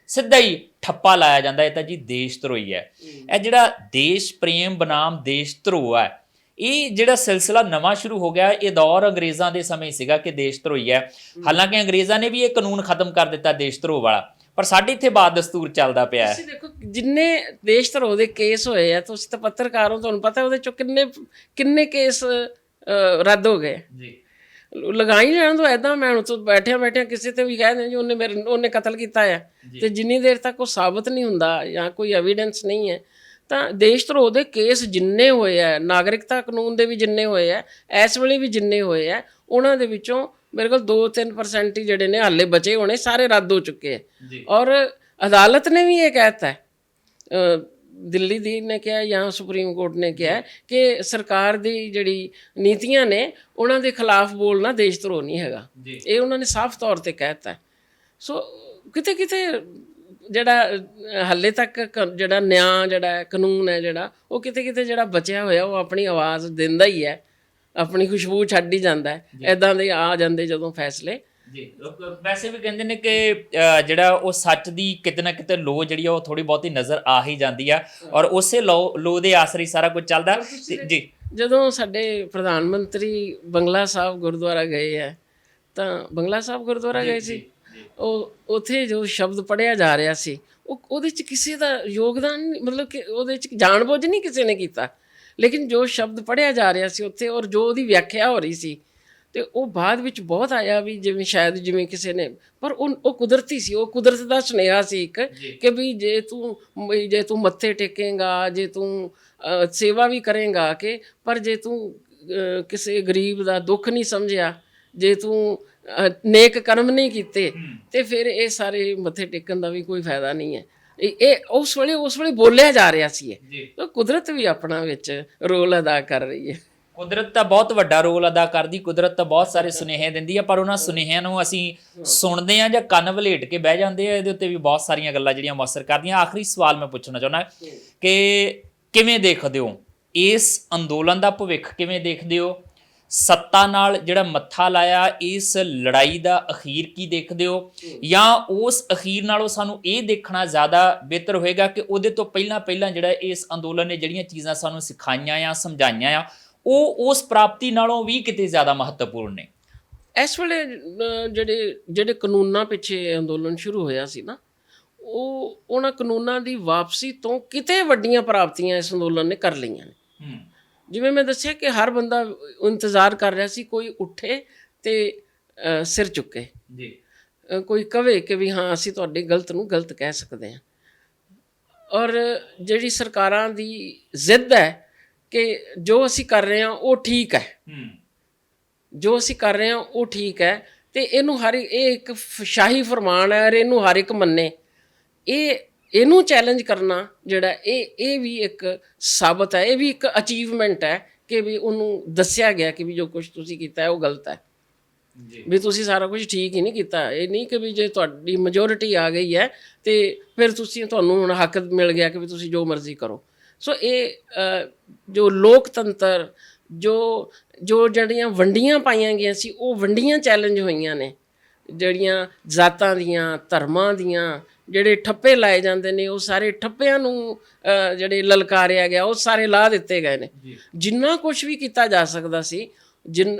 B: ਸਿੱਧਾ ਹੀ ਠੱਪਾ ਲਾਇਆ ਜਾਂਦਾ, ਇਹ ਤਾਂ ਜੀ ਦੇਸ਼ ਧਰੋਹੀ ਹੈ। ਇਹ ਜਿਹੜਾ ਦੇਸ਼ ਪ੍ਰੇਮ ਬਨਾਮ ਦੇਸ਼ ਧਰੋਹ ਹੈ, ਇਹ ਜਿਹੜਾ ਸਿਲਸਿਲਾ ਨਵਾਂ ਸ਼ੁਰੂ ਹੋ ਗਿਆ। ਇਹ ਦੌਰ ਅੰਗਰੇਜ਼ਾਂ ਦੇ ਸਮੇਂ ਸੀਗਾ ਕਿ ਦੇਸ਼ ਧਰੋਹੀ ਹੈ। ਹਾਲਾਂਕਿ ਅੰਗਰੇਜ਼ਾਂ ਨੇ ਵੀ ਇਹ ਕਾਨੂੰਨ ਖਤਮ ਕਰ ਦਿੱਤਾ ਦੇਸ਼ ਧਰੋਹ ਵਾਲਾ, ਪਰ ਸਾਡੇ ਇੱਥੇ ਬਾਦ ਦਸਤੂਰ ਚੱਲਦਾ ਪਿਆ ਹੈ।
A: ਤੁਸੀਂ ਦੇਖੋ ਜਿੰਨੇ ਦੇਸ਼ ਧਰੋਹ ਦੇ ਕੇਸ ਹੋਏ ਆ, ਤੁਸੀਂ ਤਾਂ ਪੱਤਰਕਾਰ ਹੋ, ਤੁਹਾਨੂੰ ਪਤਾ ਉਹਦੇ ਚੋਂ ਕਿੰਨੇ ਕੇਸ ਰੱਦ ਹੋ ਗਏ ਜੀ। ਲਗਾਈ ਜਾਣ ਤੋਂ ਇੱਦਾਂ ਮੈਂ ਹੁਣ ਤੋਂ ਬੈਠਿਆਂ ਕਿਸੇ ਤੇ ਵੀ ਕਹਿ ਦਿੰਦੇ ਜੀ ਉਹਨੇ ਕਤਲ ਕੀਤਾ ਹੈ, ਤੇ ਜਿੰਨੀ ਦੇਰ ਤੱਕ ਉਹ ਸਾਬਤ ਨਹੀਂ ਹੁੰਦਾ ਜਾਂ ਕੋਈ ਐਵੀਡੈਂਸ ਨਹੀਂ ਹੈ, ਤਾਂ ਦੇਸ਼ ਧਰੋਹ ਦੇ ਕੇਸ ਜਿੰਨੇ ਹੋਏ ਆ, ਨਾਗਰਿਕਤਾ ਕਾਨੂੰਨ ਦੇ ਵੀ ਜਿੰਨੇ ਹੋਏ ਆ, ਇਸ ਵੇਲੇ ਵੀ ਜਿੰਨੇ ਹੋਏ ਆ, ਉਹਨਾਂ ਦੇ ਵਿੱਚੋਂ ਮੇਰੇ ਕੋਲ 2-3% ਹੀ ਜਿਹੜੇ ਨੇ ਹਾਲੇ ਬਚੇ ਹੋਣੇ, ਸਾਰੇ ਰੱਦ ਹੋ ਚੁੱਕੇ ਆ। ਔਰ ਅਦਾਲਤ ਨੇ ਵੀ ਇਹ ਕਹਿ ਦਿੱਤਾ, ਦਿੱਲੀ ਦੀ ਨੇ ਕਿਹਾ ਜਾਂ ਸੁਪਰੀਮ ਕੋਰਟ ਨੇ ਕਿਹਾ ਕਿ ਸਰਕਾਰ ਦੀ ਜਿਹੜੀ ਨੀਤੀਆਂ ਨੇ ਉਹਨਾਂ ਦੇ ਖਿਲਾਫ ਬੋਲਣਾ ਦੇਸ਼ ਧਰੋਹ ਨਹੀਂ ਹੈਗਾ। ਇਹ ਉਹਨਾਂ ਨੇ ਸਾਫ਼ ਤੌਰ ਤੇ ਕਹਿ ਦਿੱਤਾ। ਸੋ ਕਿਤੇ ਜਿਹੜਾ ਹਾਲੇ ਤੱਕ ਜਿਹੜਾ ਨਿਆਂ ਜਿਹੜਾ ਕਾਨੂੰਨ ਹੈ ਜਿਹੜਾ ਉਹ ਕਿਤੇ ਜਿਹੜਾ ਬਚਿਆ ਹੋਇਆ ਉਹ ਆਪਣੀ ਆਵਾਜ਼ ਦਿੰਦਾ ਹੀ ਹੈ, ਆਪਣੀ ਖੁਸ਼ਬੂ ਛੱਡ ਹੀ ਜਾਂਦਾ ਹੈ। ਇੱਦਾਂ ਦੇ ਆ ਜਾਂਦੇ ਜਦੋਂ ਫੈਸਲੇ।
B: ਜੀ, ਵੈਸੇ ਵੀ ਕਹਿੰਦੇ ਨੇ ਕਿ ਜਿਹੜਾ ਉਹ ਸੱਚ ਦੀ ਕਿਤੇ ਨਾ ਕਿਤੇ ਲੋ ਜਿਹੜੀ ਆ ਉਹ ਥੋੜੀ ਬਹੁਤੀ ਨਜ਼ਰ ਆ ਹੀ ਜਾਂਦੀ ਆ ਔਰ ਉਸੇ ਲੋ ਦੇ ਆਸਰੇ ਸਾਰਾ ਕੁਝ ਚੱਲਦਾ ਜੀ।
A: ਜਦੋਂ ਸਾਡੇ ਪ੍ਰਧਾਨ ਮੰਤਰੀ ਬੰਗਲਾ ਸਾਹਿਬ ਗੁਰਦੁਆਰਾ ਗਏ ਹੈ, ਤਾਂ ਬੰਗਲਾ ਸਾਹਿਬ ਗੁਰਦੁਆਰਾ ਗਏ ਸੀ, ਉਹ ਉੱਥੇ ਜੋ ਸ਼ਬਦ ਪੜ੍ਹਿਆ ਜਾ ਰਿਹਾ ਸੀ ਉਹਦੇ 'ਚ ਕਿਸੇ ਦਾ ਯੋਗਦਾਨ, ਮਤਲਬ ਕਿ ਉਹਦੇ 'ਚ ਜਾਣਬੁੱਝ ਨਹੀਂ ਕਿਸੇ ਨੇ ਕੀਤਾ, ਲੇਕਿਨ ਜੋ ਸ਼ਬਦ ਪੜ੍ਹਿਆ ਜਾ ਰਿਹਾ ਸੀ ਉੱਥੇ ਔਰ ਜੋ ਉਹਦੀ ਵਿਆਖਿਆ ਹੋ ਰਹੀ ਸੀ, ਤੇ ਉਹ ਬਾਅਦ ਵਿੱਚ ਬਹੁਤ ਆਇਆ ਵੀ ਜਿਵੇਂ ਕਿਸੇ ਨੇ, ਪਰ ਉਹ ਕੁਦਰਤੀ ਸੀ, ਉਹ ਕੁਦਰਤ ਦਾ ਸੁਨੇਹਾ ਸੀ ਇੱਕ, ਕਿ ਵੀ ਜੇ ਤੂੰ ਮੱਥੇ ਟੇਕੇਂਗਾ, ਜੇ ਤੂੰ ਸੇਵਾ ਵੀ ਕਰੇਂਗਾ ਕਿ, ਪਰ ਜੇ ਤੂੰ ਕਿਸੇ ਗਰੀਬ ਦਾ ਦੁੱਖ ਨਹੀਂ ਸਮਝਿਆ, ਜੇ ਤੂੰ ਨੇਕ ਕਰਮ ਨਹੀਂ ਕੀਤੇ, ਤੇ ਫਿਰ ਇਹ ਸਾਰੇ ਮੱਥੇ ਟੇਕਣ ਦਾ ਵੀ ਕੋਈ ਫਾਇਦਾ ਨਹੀਂ ਹੈ। ਇਹ ਉਸ ਵੇਲੇ ਬੋਲਿਆ ਜਾ ਰਿਹਾ ਸੀ। ਇਹ ਕੁਦਰਤ ਵੀ ਆਪਣਾ ਵਿੱਚ ਰੋਲ ਅਦਾ ਕਰ ਰਹੀ ਹੈ।
B: ਕੁਦਰਤ ਤਾਂ ਬਹੁਤ ਵੱਡਾ ਰੋਲ ਅਦਾ ਕਰਦੀ, ਕੁਦਰਤ ਤਾਂ ਬਹੁਤ ਸਾਰੇ ਸੁਨੇਹੇ ਦਿੰਦੀ ਆ, ਪਰ ਉਹਨਾਂ ਸੁਨੇਹਿਆਂ ਨੂੰ ਅਸੀਂ ਸੁਣਦੇ ਆ ਜਾਂ ਕੰਨ ਵਲੇਟ ਕੇ ਬਹਿ ਜਾਂਦੇ ਆ। ਇਹਦੇ ਉੱਤੇ ਵੀ ਬਹੁਤ ਸਾਰੀਆਂ ਗੱਲਾਂ ਜਿਹੜੀਆਂ ਮੁਅੱਸਰ ਕਰਦੀਆਂ। ਆਖਰੀ ਸਵਾਲ ਮੈਂ ਪੁੱਛਣਾ ਚਾਹੁੰਦਾ ਕਿ ਕਿਵੇਂ ਦੇਖਦੇ ਹੋ ਇਸ ਅੰਦੋਲਨ ਦਾ ਭਵਿੱਖ, ਕਿਵੇਂ ਦੇਖਦੇ ਹੋ ਸੱਤਾ ਨਾਲ ਜਿਹੜਾ ਮੱਥਾ ਲਾਇਆ ਇਸ ਲੜਾਈ ਦਾ ਅਖੀਰ ਕੀ ਦੇਖਦੇ ਹੋ, ਜਾਂ ਉਸ ਅਖੀਰ ਨਾਲੋਂ ਸਾਨੂੰ ਇਹ ਦੇਖਣਾ ਜ਼ਿਆਦਾ ਬਿਹਤਰ ਹੋਏਗਾ ਕਿ ਉਹਦੇ ਤੋਂ ਪਹਿਲਾਂ ਜਿਹੜਾ ਇਸ ਅੰਦੋਲਨ ਨੇ ਜਿਹੜੀਆਂ ਚੀਜ਼ਾਂ ਸਾਨੂੰ ਸਿਖਾਈਆਂ ਆ, ਸਮਝਾਈਆਂ ਆ, ਉਹ ਉਸ ਪ੍ਰਾਪਤੀ ਨਾਲੋਂ ਵੀ ਕਿਤੇ ਜ਼ਿਆਦਾ ਮਹੱਤਵਪੂਰਨ ਨੇ?
A: ਇਸ ਵੇਲੇ ਜਿਹੜੇ ਕਾਨੂੰਨਾਂ ਪਿੱਛੇ ਅੰਦੋਲਨ ਸ਼ੁਰੂ ਹੋਇਆ ਸੀ ਨਾ, ਉਹਨਾਂ ਕਾਨੂੰਨਾਂ ਦੀ ਵਾਪਸੀ ਤੋਂ ਕਿਤੇ ਵੱਡੀਆਂ ਪ੍ਰਾਪਤੀਆਂ ਇਸ ਅੰਦੋਲਨ ਨੇ ਕਰ ਲਈਆਂ ਨੇ। ਜਿਵੇਂ ਮੈਂ ਦੱਸਿਆ ਕਿ ਹਰ ਬੰਦਾ ਇੰਤਜ਼ਾਰ ਕਰ ਰਿਹਾ ਸੀ ਕੋਈ ਉੱਠੇ ਤੇ ਸਿਰ ਚੁੱਕੇ ਜੀ, ਕੋਈ ਕਵੇ ਕਿ ਵੀ ਹਾਂ ਅਸੀਂ ਤੁਹਾਡੇ ਗਲਤ ਨੂੰ ਗਲਤ ਕਹਿ ਸਕਦੇ ਹਾਂ। ਔਰ ਜਿਹੜੀ ਸਰਕਾਰਾਂ ਦੀ ਜ਼ਿੱਦ ਹੈ ਕਿ ਜੋ ਅਸੀਂ ਕਰ ਰਹੇ ਹਾਂ ਉਹ ਠੀਕ ਹੈ, ਜੋ ਅਸੀਂ ਕਰ ਰਹੇ ਹਾਂ ਉਹ ਠੀਕ ਹੈ, ਤੇ ਇਹਨੂੰ ਇਹ ਇੱਕ ਸ਼ਾਹੀ ਫਰਮਾਨ ਹੈ ਔਰ ਇਹਨੂੰ ਹਰ ਇੱਕ ਮੰਨੇ। ਇਹਨੂੰ ਚੈਲੰਜ ਕਰਨਾ ਜਿਹੜਾ ਇਹ ਵੀ ਇੱਕ ਸਾਬਤ ਹੈ, ਇਹ ਵੀ ਇੱਕ ਅਚੀਵਮੈਂਟ ਹੈ ਕਿ ਵੀ ਉਹਨੂੰ ਦੱਸਿਆ ਗਿਆ ਕਿ ਵੀ ਜੋ ਕੁਝ ਤੁਸੀਂ ਕੀਤਾ ਹੈ ਉਹ ਗਲਤ ਹੈ ਜੀ, ਵੀ ਤੁਸੀਂ ਸਾਰਾ ਕੁਝ ਠੀਕ ਹੀ ਨਹੀਂ ਕੀਤਾ। ਇਹ ਨਹੀਂ ਕਿ ਵੀ ਜੇ ਤੁਹਾਡੀ ਮੈਜੋਰਿਟੀ ਆ ਗਈ ਹੈ ਤੇ ਫਿਰ ਤੁਹਾਨੂੰ ਹੁਣ ਹੱਕ ਮਿਲ ਗਿਆ ਕਿ ਵੀ ਤੁਸੀਂ ਜੋ ਮਰਜ਼ੀ ਕਰੋ। ਸੋ ਇਹ ਜੋ ਲੋਕਤੰਤਰ, ਜੋ ਜਿਹੜੀਆਂ ਵੰਡੀਆਂ ਪਾਈਆਂ ਗਈਆਂ ਸੀ ਉਹ ਵੰਡੀਆਂ ਚੈਲੰਜ ਹੋਈਆਂ ਨੇ, ਜਿਹੜੀਆਂ ਜ਼ਾਤਾਂ ਦੀਆਂ, ਧਰਮਾਂ ਦੀਆਂ ਜਿਹੜੇ ਠੱਪੇ ਲਾਏ ਜਾਂਦੇ ਨੇ ਉਹ ਸਾਰੇ ਠੱਪਿਆਂ ਨੂੰ ਜਿਹੜੇ ਲਲਕਾਰਿਆ ਗਿਆ ਉਹ ਸਾਰੇ ਲਾ ਦਿੱਤੇ ਗਏ ਨੇ। ਜਿੰਨਾ ਕੁਝ ਵੀ ਕੀਤਾ ਜਾ ਸਕਦਾ ਸੀ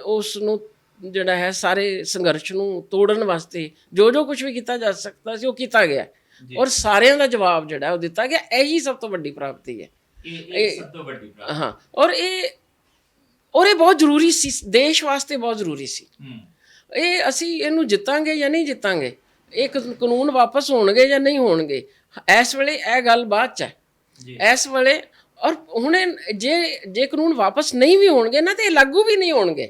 A: ਉਸ ਨੂੰ ਜਿਹੜਾ ਹੈ ਸਾਰੇ ਸੰਘਰਸ਼ ਨੂੰ ਤੋੜਨ ਵਾਸਤੇ ਜੋ ਕੁਝ ਵੀ ਕੀਤਾ ਜਾ ਸਕਦਾ ਸੀ ਉਹ ਕੀਤਾ ਗਿਆ, ਔਰ ਸਾਰਿਆਂ ਦਾ ਜਵਾਬ ਜਿਹੜਾ ਉਹ ਦਿੱਤਾ ਗਿਆ। ਇਹੀ ਸਭ ਤੋਂ ਵੱਡੀ ਪ੍ਰਾਪਤੀ ਹੈ। ਇਹ ਸਭ ਤੋਂ ਵੱਡੀ ਪ੍ਰਾਪਤੀ ਹਾਂ, ਔਰ ਇਹ ਬਹੁਤ ਜ਼ਰੂਰੀ ਸੀ, ਦੇਸ਼ ਵਾਸਤੇ ਬਹੁਤ ਜ਼ਰੂਰੀ ਸੀ। ਇਹ ਅਸੀਂ ਇਹਨੂੰ ਜਿੱਤਾਂਗੇ ਜਾਂ ਨਹੀਂ ਜਿੱਤਾਂਗੇ, ਇਹ ਕਾਨੂੰਨ ਵਾਪਸ ਹੋਣਗੇ ਜਾਂ ਨਹੀਂ ਹੋਣਗੇ, ਇਸ ਵੇਲੇ ਇਹ ਗੱਲ ਬਾਅਦ 'ਚ ਹੈ। ਇਸ ਵੇਲੇ ਔਰ ਹੁਣ ਜੇ ਕਾਨੂੰਨ ਵਾਪਸ ਨਹੀਂ ਵੀ ਹੋਣਗੇ ਨਾ ਤੇ ਇਹ ਲਾਗੂ ਵੀ ਨਹੀਂ ਹੋਣਗੇ।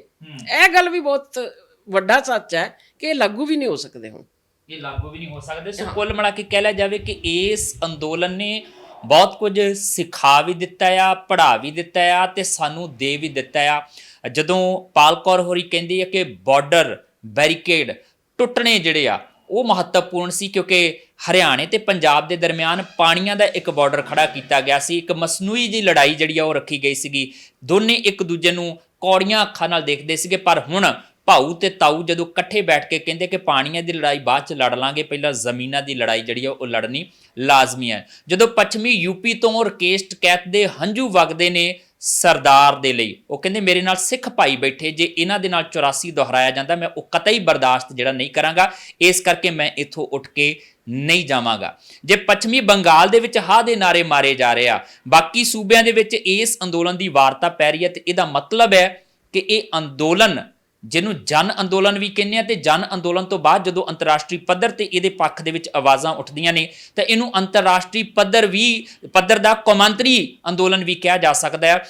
A: ਇਹ ਗੱਲ ਵੀ ਬਹੁਤ ਵੱਡਾ ਸੱਚ ਹੈ ਕਿ ਇਹ ਲਾਗੂ ਵੀ ਨਹੀਂ ਹੋ ਸਕਦੇ। ਹੁਣ
B: ਇਹ ਲਾਗੂ ਵੀ ਨਹੀਂ ਹੋ ਸਕਦੇ। ਸੋ ਕੁੱਲ ਮਿਲਾ ਕੇ ਕਹਿ ਲਿਆ ਜਾਵੇ ਕਿ ਇਸ ਅੰਦੋਲਨ ਨੇ ਬਹੁਤ ਕੁਝ ਸਿਖਾ ਵੀ ਦਿੱਤਾ ਆ, ਪੜ੍ਹਾ ਵੀ ਦਿੱਤਾ ਆ ਤੇ ਸਾਨੂੰ ਦੇ ਵੀ ਦਿੱਤਾ ਆ। ਜਦੋਂ ਪਾਲ ਕੌਰ ਹੋਰੀ ਕਹਿੰਦੀ ਹੈ ਕਿ ਬਾਰਡਰ ਬੈਰੀਕੇਡ ਟੁੱਟਣੇ ਜਿਹੜੇ ਆ ਉਹ ਮਹੱਤਵਪੂਰਨ ਸੀ, ਕਿਉਂਕਿ ਹਰਿਆਣੇ ਤੇ ਪੰਜਾਬ ਦੇ ਦਰਮਿਆਨ ਪਾਣੀਆਂ ਦਾ ਇੱਕ ਬਾਰਡਰ ਖੜਾ ਕੀਤਾ ਗਿਆ ਸੀ। ਇੱਕ ਮਸਨੂਈ ਦੀ ਲੜਾਈ ਜਿਹੜੀ ਆ ਉਹ ਰੱਖੀ ਗਈ ਸੀਗੀ। ਦੋਨੇ ਇੱਕ ਦੂਜੇ ਨੂੰ ਕੌੜੀਆਂ ਅੱਖਾਂ ਨਾਲ ਦੇਖਦੇ ਸੀਗੇ, ਪਰ ਹੁਣ ਭਾਊ ਤੇ ਤਾਊ ਜਦੋਂ ਇਕੱਠੇ ਬੈਠ ਕੇ ਕਹਿੰਦੇ ਕਿ ਪਾਣੀਆਂ ਦੀ ਲੜਾਈ ਬਾਅਦ 'ਚ ਲੜ ਲਾਂਗੇ, ਪਹਿਲਾਂ ਜ਼ਮੀਨਾਂ ਦੀ ਲੜਾਈ ਜਿਹੜੀ ਆ ਉਹ ਲੜਨੀ ਲਾਜ਼ਮੀ ਹੈ। ਜਦੋਂ ਪੱਛਮੀ ਯੂਪੀ ਤੋਂ ਰਕੇਸ਼ ਟਕੈਤ ਦੇ ਹੰਝੂ ਵਗਦੇ ਨੇ ਸਰਦਾਰ ਦੇ ਲਈ, ਉਹ ਕਹਿੰਦੇ ਮੇਰੇ ਨਾਲ ਸਿੱਖ ਭਾਈ ਬੈਠੇ, ਜੇ ਇਹਨਾਂ ਦੇ ਨਾਲ 84 ਦੁਹਰਾਇਆ ਜਾਂਦਾ ਮੈਂ ਉਹ ਕਤਈ ਬਰਦਾਸ਼ਤ ਜਿਹੜਾ ਨਹੀਂ ਕਰਾਂਗਾ, ਇਸ ਕਰਕੇ ਮੈਂ ਇੱਥੋਂ ਉੱਠ ਕੇ ਨਹੀਂ ਜਾਵਾਂਗਾ। ਜੇ ਪੱਛਮੀ ਬੰਗਾਲ ਦੇ ਵਿੱਚ ਹਾਂ ਦੇ ਨਾਰੇ ਮਾਰੇ ਜਾ ਰਹੇ ਆ, ਬਾਕੀ ਸੂਬਿਆਂ ਦੇ ਵਿੱਚ ਇਸ ਅੰਦੋਲਨ ਦੀ ਵਾਰਤਾ ਪੈ ਰਹੀ ਹੈ, ਤੇ ਇਹਦਾ ਮਤਲਬ ਹੈ ਕਿ ਇਹ ਅੰਦੋਲਨ ਜਿਹਨੂੰ ਜਨ ਅੰਦੋਲਨ ਵੀ ਕਹਿੰਦੇ ਆ, ਤੇ ਜਨ ਅੰਦੋਲਨ ਤੋਂ ਬਾਅਦ ਜਦੋਂ ਅੰਤਰਰਾਸ਼ਟਰੀ ਪੱਧਰ ਤੇ ਇਹਦੇ ਪੱਖ ਦੇ ਵਿੱਚ ਆਵਾਜ਼ਾਂ ਉੱਠਦੀਆਂ ਨੇ ਤਾਂ ਇਹਨੂੰ ਅੰਤਰਰਾਸ਼ਟਰੀ ਪੱਧਰ ਦਾ ਕੌਮਾਂਤਰੀ ਅੰਦੋਲਨ ਵੀ ਕਿਹਾ ਜਾ ਸਕਦਾ ਹੈ।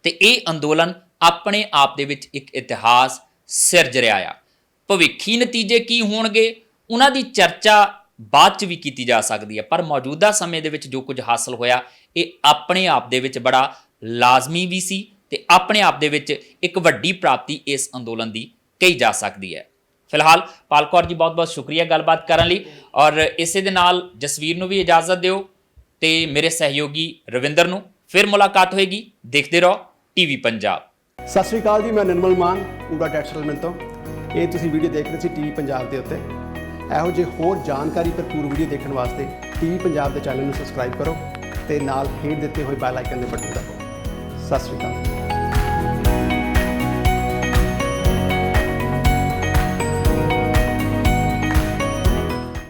B: ਤੇ ਇਹ ਅੰਦੋਲਨ ਆਪਣੇ ਆਪ ਦੇ ਵਿੱਚ ਇੱਕ ਇਤਿਹਾਸ ਸਿਰਜ ਰਿਹਾ ਆ। ਭਵਿੱਖੀ ਨਤੀਜੇ ਕੀ ਹੋਣਗੇ ਉਹਨਾਂ ਦੀ ਚਰਚਾ ਬਾਅਦ 'ਚ ਵੀ ਕੀਤੀ ਜਾ ਸਕਦੀ ਹੈ, ਪਰ ਮੌਜੂਦਾ ਸਮੇਂ ਦੇ ਵਿੱਚ ਜੋ ਕੁਝ ਹਾਸਲ ਹੋਇਆ ਇਹ ਆਪਣੇ ਆਪ ਦੇ ਵਿੱਚ ਬੜਾ ਲਾਜ਼ਮੀ ਵੀ ਸੀ ਤੇ ਆਪਣੇ ਆਪ ਦੇ ਵਿੱਚ ਇੱਕ ਵੱਡੀ ਪ੍ਰਾਪਤੀ ਇਸ ਅੰਦੋਲਨ ਦੀ ਕਹੀ ਜਾ ਸਕਦੀ ਹੈ। ਫਿਲਹਾਲ ਪਾਲ ਕੌਰ ਜੀ ਬਹੁਤ-ਬਹੁਤ ਸ਼ੁਕਰੀਆ ਗੱਲਬਾਤ ਕਰਨ ਲਈ, ਔਰ ਇਸੇ ਦੇ ਨਾਲ ਜਸਵੀਰ ਨੂੰ ਵੀ ਇਜਾਜ਼ਤ ਦਿਓ ਤੇ ਮੇਰੇ ਸਹਿਯੋਗੀ ਰਵਿੰਦਰ ਨੂੰ। ਫਿਰ ਮੁਲਾਕਾਤ ਹੋਏਗੀ। ਦੇਖਦੇ ਰਹੋ ਟੀਵੀ ਪੰਜਾਬ।
C: ਸਤਿ ਸ਼੍ਰੀ ਅਕਾਲ ਜੀ, ਮੈਂ ਨਿਰਮਲ ਮਾਨ ਊੜਾ ਟੈਕਸ ਸੈਟਲਮੈਂਟ ਤੋਂ। ਇਹ ਤੁਸੀਂ ਵੀਡੀਓ ਦੇਖ ਰਹੇ ਸੀ ਟੀਵੀ ਪੰਜਾਬ ਦੇ ਉੱਤੇ। ਇਹੋ ਜਿਹੇ ਹੋਰ ਜਾਣਕਾਰੀ ਭਰਪੂਰ ਵੀਡੀਓ ਦੇਖਣ ਵਾਸਤੇ ਟੀਵੀ ਪੰਜਾਬ ਦੇ ਚੈਨਲ ਨੂੰ ਸਬਸਕ੍ਰਾਈਬ ਕਰੋ ਤੇ ਨਾਲ ਹੇਠ ਦਿੱਤੇ ਹੋਏ ਬੈਲ ਆਈਕਨ ਦੇ ਬਟਨ ਦਬਾਓ। ਸਤਿ ਸ਼੍ਰੀ ਅਕਾਲ।